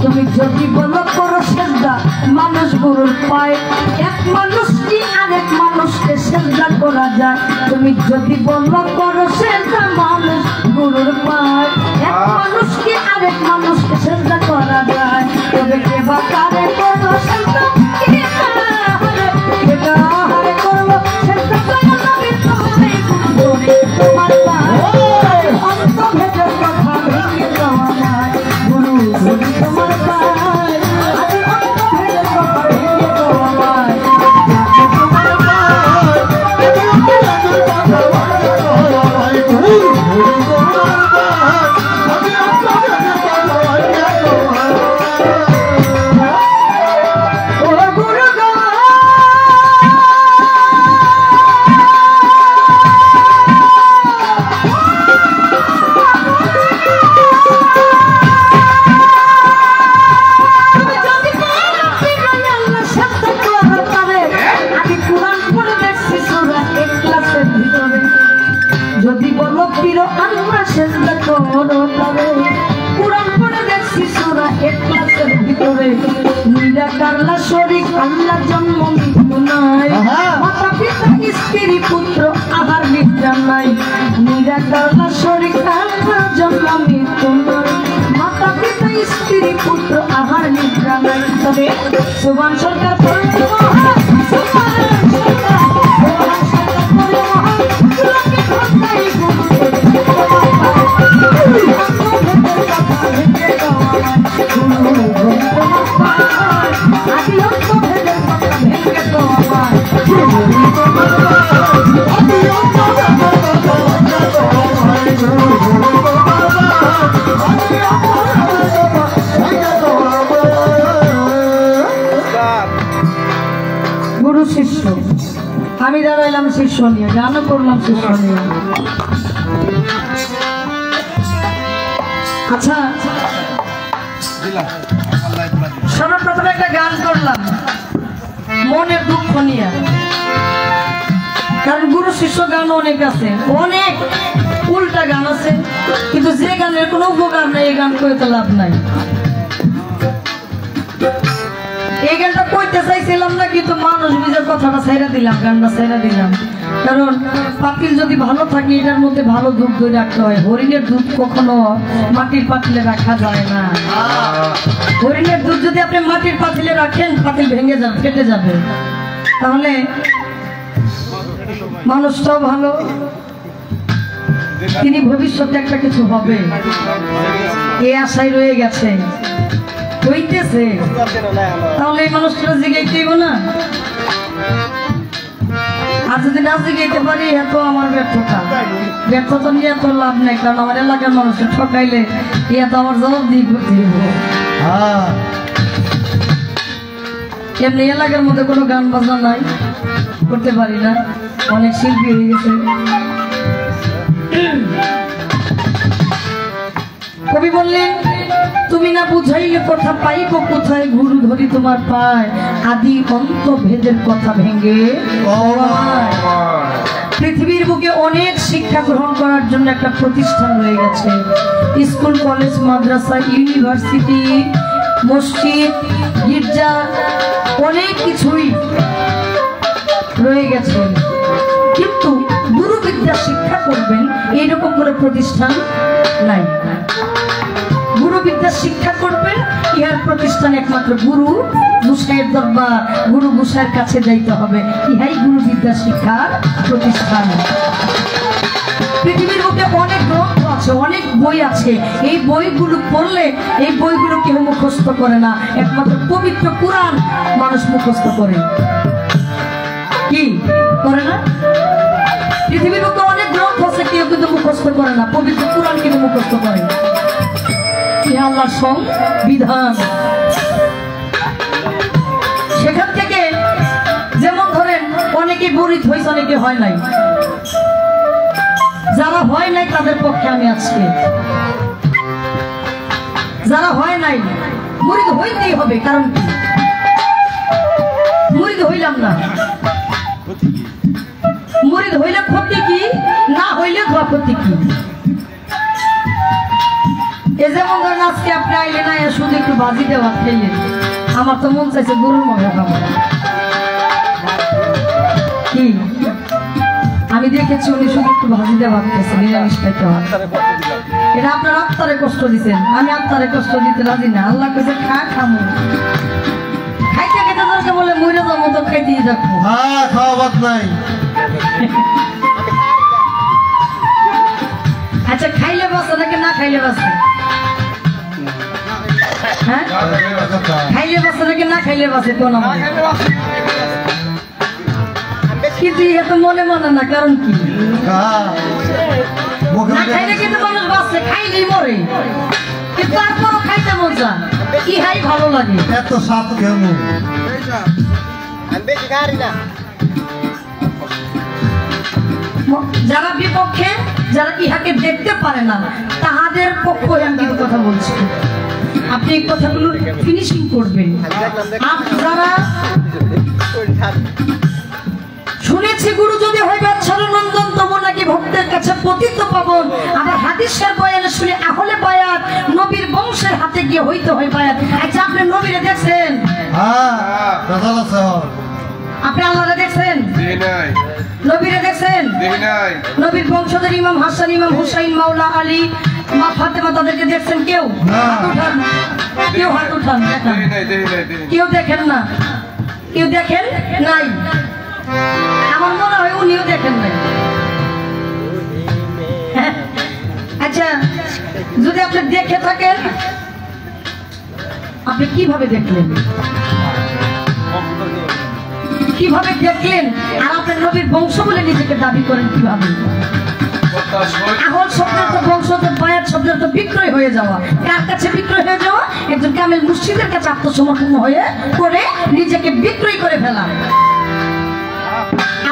তুমি যদি বলো করো সেজদা মানুষ গুরুর পায়। এক মানুষ কি আরেক মানুষকে সেজদা করা যায়? তুমি যদি বলো করো সেজদা মানুষ গুরুর পায়। এক মানুষ কি আরেক মানুষকে সেজদা করা যায়? তবে কে বা কারে করো সেজদা, হারে করবো সেজদা তোমার পায়। অন্ত ভেদের কথা ভেঙে দেওয়া যায় গুরু যদি তোমার পায়। আমি অন্ত ভেদের কথা ভেঙে দেওয়া যায় তোমার পায়। যদি বলো পীর আল্লাহ সেজদা করো তবে কুরআন পড়ে দেখছি সূরা ইখলাসের ভিতরে। নিরাকার লা শরীক আল্লাহ জন্ম মৃত্যু নাই, মাতা পিতা স্ত্রী পুত্র আহার নিদ্রা নাই। নিরাকার লা শরীক আল্লাহ জন্ম মৃত্যু নাই, মাতা পিতা স্ত্রী পুত্র আহার নিদ্রা নাই। তবে সুবহান সরকার পড়লে মহা সুবহান সরকার গুরু শিষ্য। আমি দাঁড়াইলাম শিষ্য নিয়ে, গানও করলাম শিষ্য নিয়ে। আচ্ছা, সর্বপ্রথমে একটা গান করলাম মনের দুঃখ নিয়ে, কারণ গুরু শিষ্য গান অনেক আছে, অনেক উল্টা গান আছে, কিন্তু যে গানের কোনো উপকার নেই এই গান কইতে লাভ নাই। এই গানটা কইতে চাইছিলাম না, কিন্তু মানুষ নিজের কথাটা ছেড়ে দিলাম, গানটা ছেড়ে দিলাম। কারণ পাতিল যদি ভালো থাকে এটার মধ্যে ভালো দুধ দই রাখতে হয়। হরিণের দুধ কখনো মাটির পাতিলে রাখা যায় না। হরিণের দুধ যদি আপনি মাটির পাতিলে রাখেন পাতিল ভেঙে যাবে, ফেটে যাবে। তাহলে মানুষটাও ভালো, তিনি ভবিষ্যতে একটা কিছু হবে এই আশায় রয়ে গেছে, হইতেছে। তাহলে এই মানুষটা জিগাইতেইব না, আর যদি না জিগাইতে পারি এত আমার ব্যর্থতা। ব্যর্থতা নিয়ে এত লাভ নেই, কারণ আমার এলাকার মানুষকে ঠকাইলে এত আমার জবাব দিয়ে করতে দিব। এমনি এলাকার মধ্যে কোনো গান বাজনা নাই, করতে পারি না, অনেক শিল্পী হয়ে গেছে। কবি বললেন তুমি না বুঝাইলে কথা পাইব কোথায়, গুরু ধরি তোমার পায় আদি অন্ত ভেদের কথা ভেঙে। পৃথিবীর বুকে অনেক শিক্ষা গ্রহণ করার জন্য একটা প্রতিষ্ঠান রয়ে গেছে, স্কুল কলেজ মাদ্রাসা ইউনিভার্সিটি মসজিদ গির্জা অনেক কিছুই রয়ে গেছে, কিন্তু গুরু বিদ্যা শিক্ষা করবেন এইরকম কোনো প্রতিষ্ঠান নাই। গুরু বিদ্যা শিক্ষা করবেন ইহার প্রতিষ্ঠান একমাত্র গুরু গোসাইয়ের দরবার, গুরু গোসাইয়ের কাছে যাইতে হবে, ইহাই গুরু বিদ্যা শিক্ষার প্রতিষ্ঠান। পৃথিবীর মধ্যে অনেক গ্রন্থ আছে, অনেক বই আছে, এই বইগুলো পড়লে এই বইগুলো কেউ মুখস্থ করে না, একমাত্র পবিত্র কুরআন মানুষ মুখস্থ করে। কি করে না? পৃথিবীর মধ্যে অনেক গ্রন্থ আছে, কেউ কিন্তু মুখস্থ করে না, পবিত্র কুরআন কিন্তু মুখস্থ করে। আল্লাহর সংবিধান, সেখান থেকে যেমন ধরেন অনেকে মুরিদ হয়েছে অনেকে হয় নাই, যারা হয় নাই তাদের পক্ষে আমি আজকে, যারা হয় নাই মুরিদ হইতেই হবে, কারণ কি মুরিদ হইলাম না, মুরিদ হইলে ক্ষতি কি, না হইলে ক্ষতি কি। এই যেমন ধরেন আজকে আপনি আইলে না শুধু একটু ভাজি দেওয়া খেলেন, আমার তো মন চাইছে গরুর মাংস খাবো। কি আমি দেখেছি উনি শুধু একটু ভাজি দেওয়া খেয়েছে, নিরামিষ খাইতে হয়, এটা আপনার আত্মারে কষ্ট দিচ্ছেন, আমি আত্মারে কষ্ট দিতে রাজি না। আল্লাহ কাছে খামো খাইতে খেতে দরকার বলে মরে যাবো তো খাইতেই দেখো, খাওয়া বাদ নাই। আচ্ছা খাইলে বাঁচে নাকি না খাইলে বাঁচে? হ্যাঁ খাইলে বাঁচে নাকি না খাইলে বাঁচে? কোন কিন্তু এত মনে মনে না, কারণ কি না খাইলে কিন্তু মানুষ বাঁচে, খাইলেই মরে, কিন্তু তারপরও খাইতে মজা, ইহাই ভালো লাগে। এত সাত কেমন যারা বিপক্ষে, যারা ইহাকে দেখতে পারে না, তাহাদের পক্ষে আমি কিছু কথা বলছি, আপনি এই কথাগুলো ফিনিশিং করবেন। যারা শুনেছি গুরু যদি হয় বাদশাহর নন্দন, তবু নাকি ভক্তের কাছে পতিত পাবন, আবার হাদিসের বয়ানে শুনে আহলে বায়াত নবীর বংশের হাতে গিয়ে হইতে হয় বায়াত। আচ্ছা আপনি নবীরে দেখছেন? আপনি আল্লাহরে দেখছেন? নবীরে দেখছেন? নবীর বংশধর ইমাম হাসান, ইমাম হুসাইন, মাওলা আলী, মা ফাতেমা তাদেরকে দেখছেন? কেউ হাত উঠান, কেউ হাত উঠান, কেউ দেখেন না, কেউ দেখেন নাই, আমার মনে হয় উনিও দেখেন নাই। আচ্ছা যদি আপনি দেখে থাকেন, আপনি কিভাবে দেখলেন, কিভাবে দেখলেন? আর আপনার নবীর বংশ বলে নিজেকে দাবি করেন কিভাবে? আহল শব্দের তো বংশ, তো বায়াত শব্দের তো বিক্রয় হয়ে যাওয়া। কার কাছে বিক্রয় হয়ে যাওয়া? একজন কামেল মুর্শিদের কাছে আত্মসমর্পণ হয়ে করে নিজেকে বিক্রয় করে ফেলা।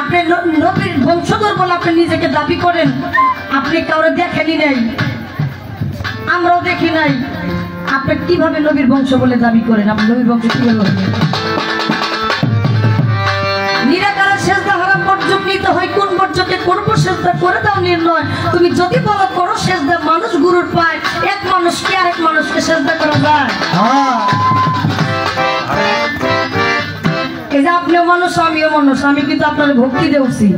আপনি নবীর বংশধর বলে আপনি নিজেকে দাবি করেন, আপনি কাউরে দেখেনি নাই, আমরাও দেখি নাই, আপনি কিভাবে নবীর বংশ বলে দাবি করেন? আপনি নবীর বংশ কিভাবে? নিরাকারের সেজদা হারাম বর্জন নিতে হয়, কোন বর্জকে করবো সেজদা করে দাও নির্ণয়। তুমি যদি বলো করো সেজদা, মানুষ গুরুর পায়, এক মানুষকে আরেক মানুষকে সেজদা করা যায়? এই যে আপনিও মানুষ আমিও মানুষ, আমি কিন্তু আপনার ভক্তি দেউছি,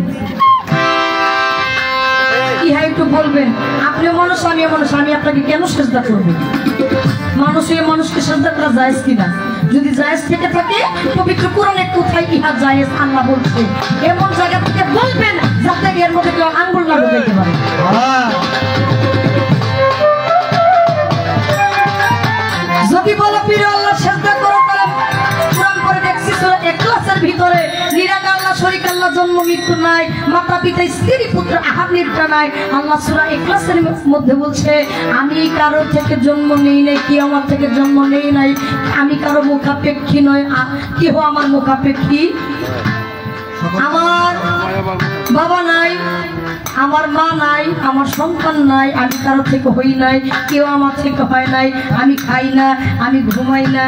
ইহা একটু বলবেন। আপনিও মানুষ আমিও মানুষ, আমি আপনাকে কেন সেজদা করবো? মানুষ হয়ে মানুষকে সেজদা করা জায়েজ কিনা? যদি জায়েজ থেকে থাকে পবিত্র কোরআনে কোথায় ইহা জায়েজ আল্লাহ বলছে, এমন জায়গা থেকে বলবেন যাতে এর মধ্যে কেউ আঙ্গুল না ঢুকাইতে পারে। যদি বলো প্রিয় আল্লাহ সেজদা করো, তাহলে কোরআন করে দেখছি সূরা ইখলাসের ভিতরে নিরাকার আল্লাহ, শরীক আল্লাহ, জন্ম মৃত্যু নাই, মাতা পিতা স্ত্রী পুত্র আহার নিদ্রা নাই। আল্লাহ সূরা ইখলাসের মধ্যে বলছে আমি কারো থেকে জন্ম নেই নাই, কি আমার থেকে জন্ম নেই নাই, আমি কারো মুখাপেক্ষী নয়, কেহ আমার মুখাপেক্ষী, আমার বাবা নাই, আমার মা নাই, আমার সন্তান নাই, আমি কারো থেকে হই নাই, কেউ আমার থেকে হয় নাই, আমি খাই না, আমি ঘুমাই না।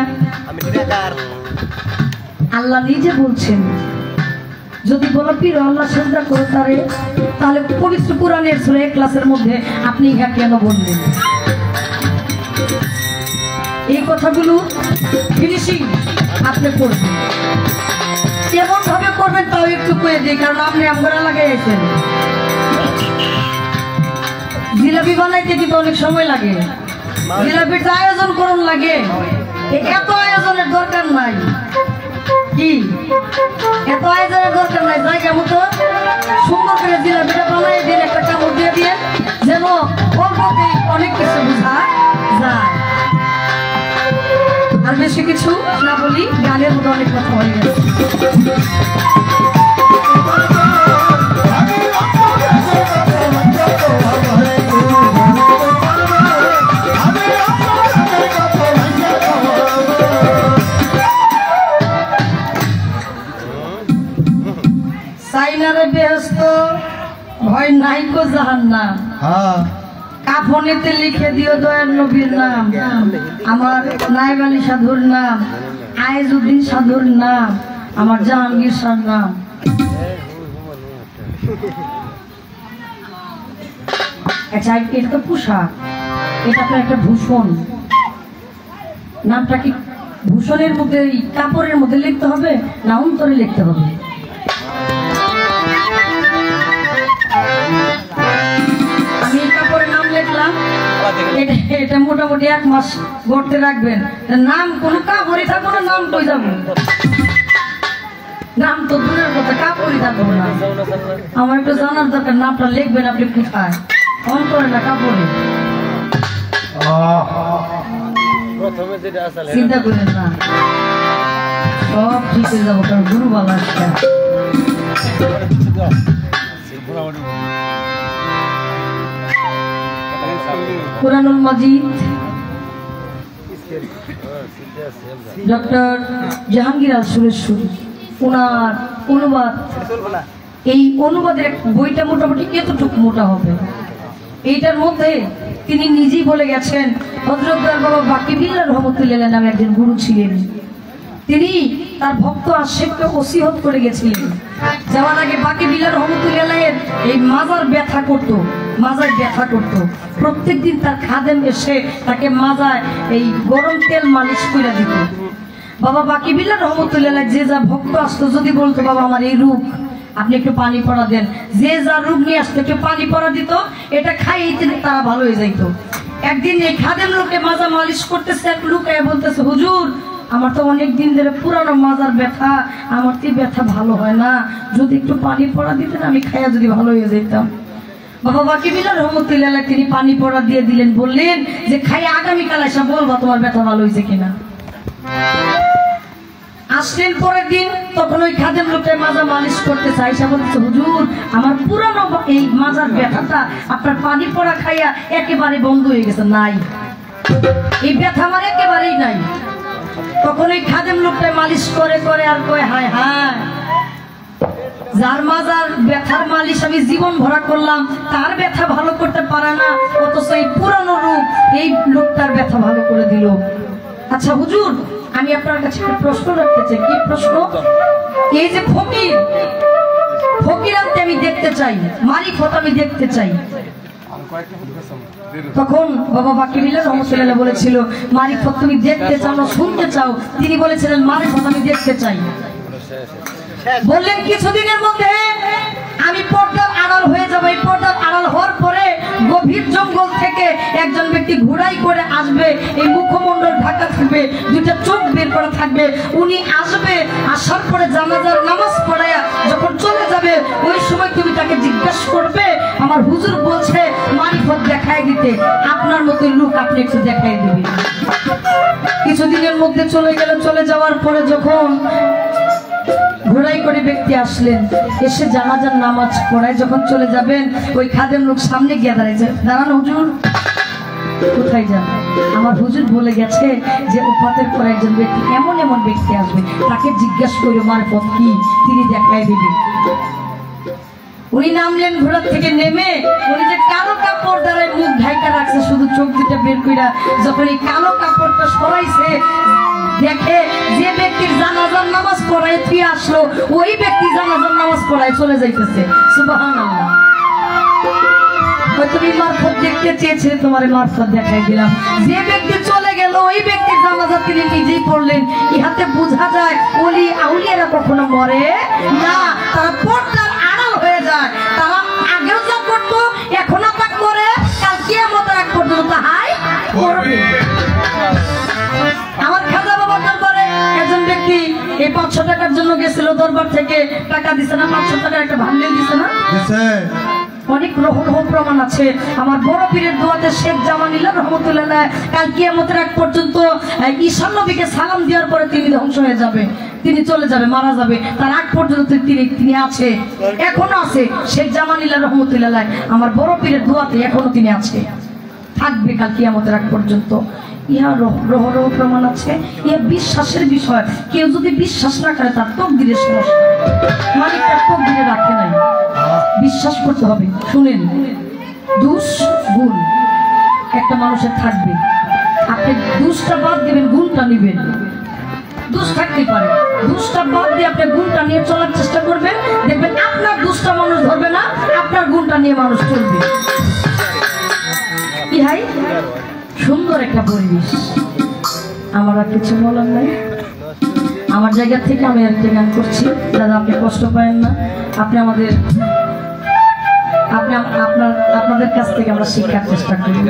আল্লাহ নিজে বলছেন যদি বলো পীর আল্লাহ সিজদা করো তারে, তাহলে পবিত্র কোরআনের সূরা ইখলাসের মধ্যে আপনি ইহা কেন বললেন? এই কথাগুলো ফিনিশিং আপনি করবেন, কেমন ভাবে করবেন তাও একটু কয়ে দিই, কারণ আপনি আমরা লাগাইছেন। জিলাপি বানাইতে কিন্তু অনেক সময় লাগে, জিলাপির আয়োজন করুন লাগে, এত আয়োজনের দরকার নাই। কি এত আয়োজনের দরকার নাই, জায়গা মতো সুন্দর করে জিলাপিটা বানাই দিয়ে একটা কাপড় দিয়ে দিয়ে যেন অল্পতেই অনেক কিছু বোঝা যায়। আর বেশি কিছু না বলি, গানের মতো অনেক কথা হয়ে গেছে। সাইনারে বেহেশত ভয় নাই কো জাহান্নাম, কাফনেতে লিখে দিও দয়ার নবীর নাম, আমার নায়েব আলী সাধুর নাম, আয়েজউদ্দিন সাধুর নাম, আমার জাহাঙ্গীর শাহর নাম। আচ্ছা এটা তো পোশাক, এটা তো একটা ভূষণ, নামটা কি ভূষণের মধ্যে কাপড়ের মধ্যে লিখতে হবে না অন্তরে লিখতে হবে? আমি কাপড়ের নাম লিখলাম, এটা মোটামুটি 1 মাস গড়তে রাখবেন। নাম কোন কাপড়ই থাকবো না, নাম কই যাবো? নাম তো দূরের কথা, কাপড়ই থাকবো না। আমার একটু জানার দরকার, নামটা লিখবেন আপনি কোথায়? অন্তরে না কাপড়ে? চিন্তা করেন না, সব ঠিক হয়ে যাবো, কারণ গুরু বাবা আসছে। কুরআনুল মাজিদ ডক্টর জাহাঙ্গীর আল সুরেশ্বরী, ওনার অনুবাদ, এই অনুবাদের বইটা মোটামুটি এতটুকু মোটা হবে। এইটার মধ্যে তিনি নিজেই বলে গেছেন, হযরত দয়াল বাবা বাকি বিল্লাহ রহমতুল্লাহ নামে একজন গুরু ছিলেন, তিনি তার ভক্ত আশেককে ওসিয়ত করে গেছিলেন। যাওয়ার আগে বাকি বিল্লাহ রহমতুল্লাহ এই মাজার ব্যথা করতো, মাজায় ব্যথা করতো, প্রত্যেকদিন তার খাদেম এসে তাকে মাজায় এই গরম তেল মালিশ করে দিত। বাবা বাকি বিল্লাহ রহমতুল্লাহ যে যা ভক্ত আসতো যদি বলতো বাবা আমার এই রোগ, আপনি একটু পানি পড়া দেন, যে যা রোগ নিয়ে আসতো একটু পানি পড়া দিত, এটা খাইয়ে তারা ভালো হয়ে যাইতো। একদিন এই খাদেম লোকে মাজা মালিশ করতেছে, এক লোক বলতেছে হুজুর আমার তো অনেক দিন ধরে পুরানো মাজার ব্যথা, আমার তো ব্যথা ভালো হয় না, যদি একটু পানি পড়া দিতেন আমি খাইয়া যদি ভালো হয়ে যেতাম। বাবা বাকি বিল্লাহ রহমতুল্লাহ তিনি পানি পড়া দিয়ে দিলেন, বললেন যে খাইয়া আগামীকাল এসে বলবা তোমার ব্যথা ভালো হয়েছে কিনা। আসলেন পরের দিন, তখন ওই খাদেম লোকটা মাজা মালিশ করতে চাইছে, বলছে হুজুর আমার পুরানো এই মাজার ব্যথাটা আপনার পানি পড়া খাইয়া একেবারে বন্ধ হয়ে গেছে, নাই এই ব্যথা আমার একেবারেই নাই। তখন ওই খাদেম লোকটা মালিশ করে করে আর কয় হায় হায়, যার মাজার ব্যথার মালিশ আমি জীবন ভরা করলাম তার ব্যথা ভালো করতে পারে না, অথচ এই পুরানো রূপ এই লোকটার ব্যথা ভালো করে দিল। আচ্ছা হুজুর আমি আপনার কাছে একটা প্রশ্ন রাখতে চাই। কি প্রশ্ন? এই যে ফকির, ফকিরাতে আমি দেখতে চাই, মারিফত আমি দেখতে চাই। তখন বাবা বাকি বিল্লাহ রহমতুল্লাহ বলেছিল মারিফত তুমি দেখতে চাও না শুনতে চাও? তিনি বলেছিলেন মারিফত আমি দেখতে চাই। বললেন কিছুদিনের মধ্যে আমি পর্দার আড়াল হয়ে যাবো। এই পর্দার আড়াল হওয়ার পরে গভীর জঙ্গল থেকে একজন ব্যক্তি ঘোড়াই করে আসবে, এই মুখমণ্ডল ঢাকা থাকবে, দুইটা চোখ বের করা থাকবে, উনি আসবে, আসার পরে জানাজার নামাজ পড়ায়া যখন চলে যাবে ওই সময় তুমি তাকে জিজ্ঞাসা করবে আমার হুজুর বলছে মারিফত দেখায় দিতে, আপনার মতো লোক আপনি একটু দেখাই দিবেন। কিছুদিনের মধ্যে চলে গেল। চলে যাওয়ার পরে যখন ঘোড়াই করে ব্যক্তি আসলেন, এসে জানাজার নামাজ পড়ায় যখন চলে যাবেন ওই খাদেম লোক সামনে গিয়ে দাঁড়াইছে, দাঁড়ান হুজুর কোথায় যান? আমার হুজুর বলে গেছে যে উফাতের পর একজন ব্যক্তি এমন এমন ব্যক্তি আসবে, তাকে জিজ্ঞাসা করে মারফত কি, তিনি দেখায় দিবেন। উনি নামলেন ঘোড়া থেকে নেমে উনি যে কালো কাপড় দ্বারাই মুখ ঢাকা রাখছে, শুধু চোখ দুটা বের কইরা যখন এই কালো কাপড়টা সরাইছে, দেখে যে ব্যক্তির জানাজার নামাজ পড়ায় ফিরে আসলো, ওই ব্যক্তি জানাজার নামাজ পড়ায় চলে যাইতেছে। সুবহানাল্লাহ। তুমি মারফত দেখতে চেয়েছিলে, তোমার মারফত দেখাই দিলাম। যে ব্যক্তি চলে গেল ওই ব্যক্তির জানাজা তিনি নিজেই পড়লেন। ইহাতে বোঝা যায় ওলি আউলিয়ারা কখনো মরে না, তারা পর্দার আড়াল হয়ে যায়। তারা আগেও যা করতো এখনো তা করে, কাল কিয়ামতের আগ পর্যন্ত তাহাই করবে। আমার খাজা বাবার দরবারে একজন ব্যক্তি এই 500 টাকার জন্য গেছিল, দরবার থেকে টাকা দিছে না, 500 টাকার একটা ভান্ডেল দিছে না, অনেক রহস্য প্রমাণ আছে। আমার বড় পীরের দোয়াতে শেখ জামানিল্লাহ রহমতুল্লাহ কাল কিয়ামতের আগ পর্যন্ত ঈশা নবীকে সালাম দেওয়ার পরে তিনি ধ্বংস হয়ে যাবে, তিনি চলে যাবে, মারা যাবে। তার আগ পর্যন্ত তিনি আছে, এখনো আছে। শেখ জামানিল্লাহ রহমতুল্লাহ আমার বড় পীরের দোয়াতে এখনো তিনি আছে, থাকবে কাল কিয়ামতের আগ পর্যন্ত। ইহা রহস্য প্রমাণ আছে। ইহা বিশ্বাসের বিষয়। কেউ যদি বিশ্বাস না করে তার তকদিরের সমস্যা, মালিক তার তকদিরে রাখে নাই, বিশ্বাস করতে হবে। শুনেন, দুষ গুণ একটা মানুষের থাকবে, আপনি দুষটা বাদ দিবেন, গুণটা নিবেন। দুষ থাকতেই পারে, দুষটা বাদ দিয়ে আপনি গুণটা নিয়ে চলার চেষ্টা করবেন, দেখবেন আপনার দুষটা মানুষ ধরবে না, আপনার গুণটা নিয়ে মানুষ চলবে। ইহাই সুন্দর একটা পরিবেশ। আমার আর কিছু বলার নাই, আমার জায়গা থেকে আমি একটা গান করছি। দাদা আপনি কষ্ট পাবেন না, আপনি আপনাদের কাছ থেকে আমরা শিক্ষার চেষ্টা করি।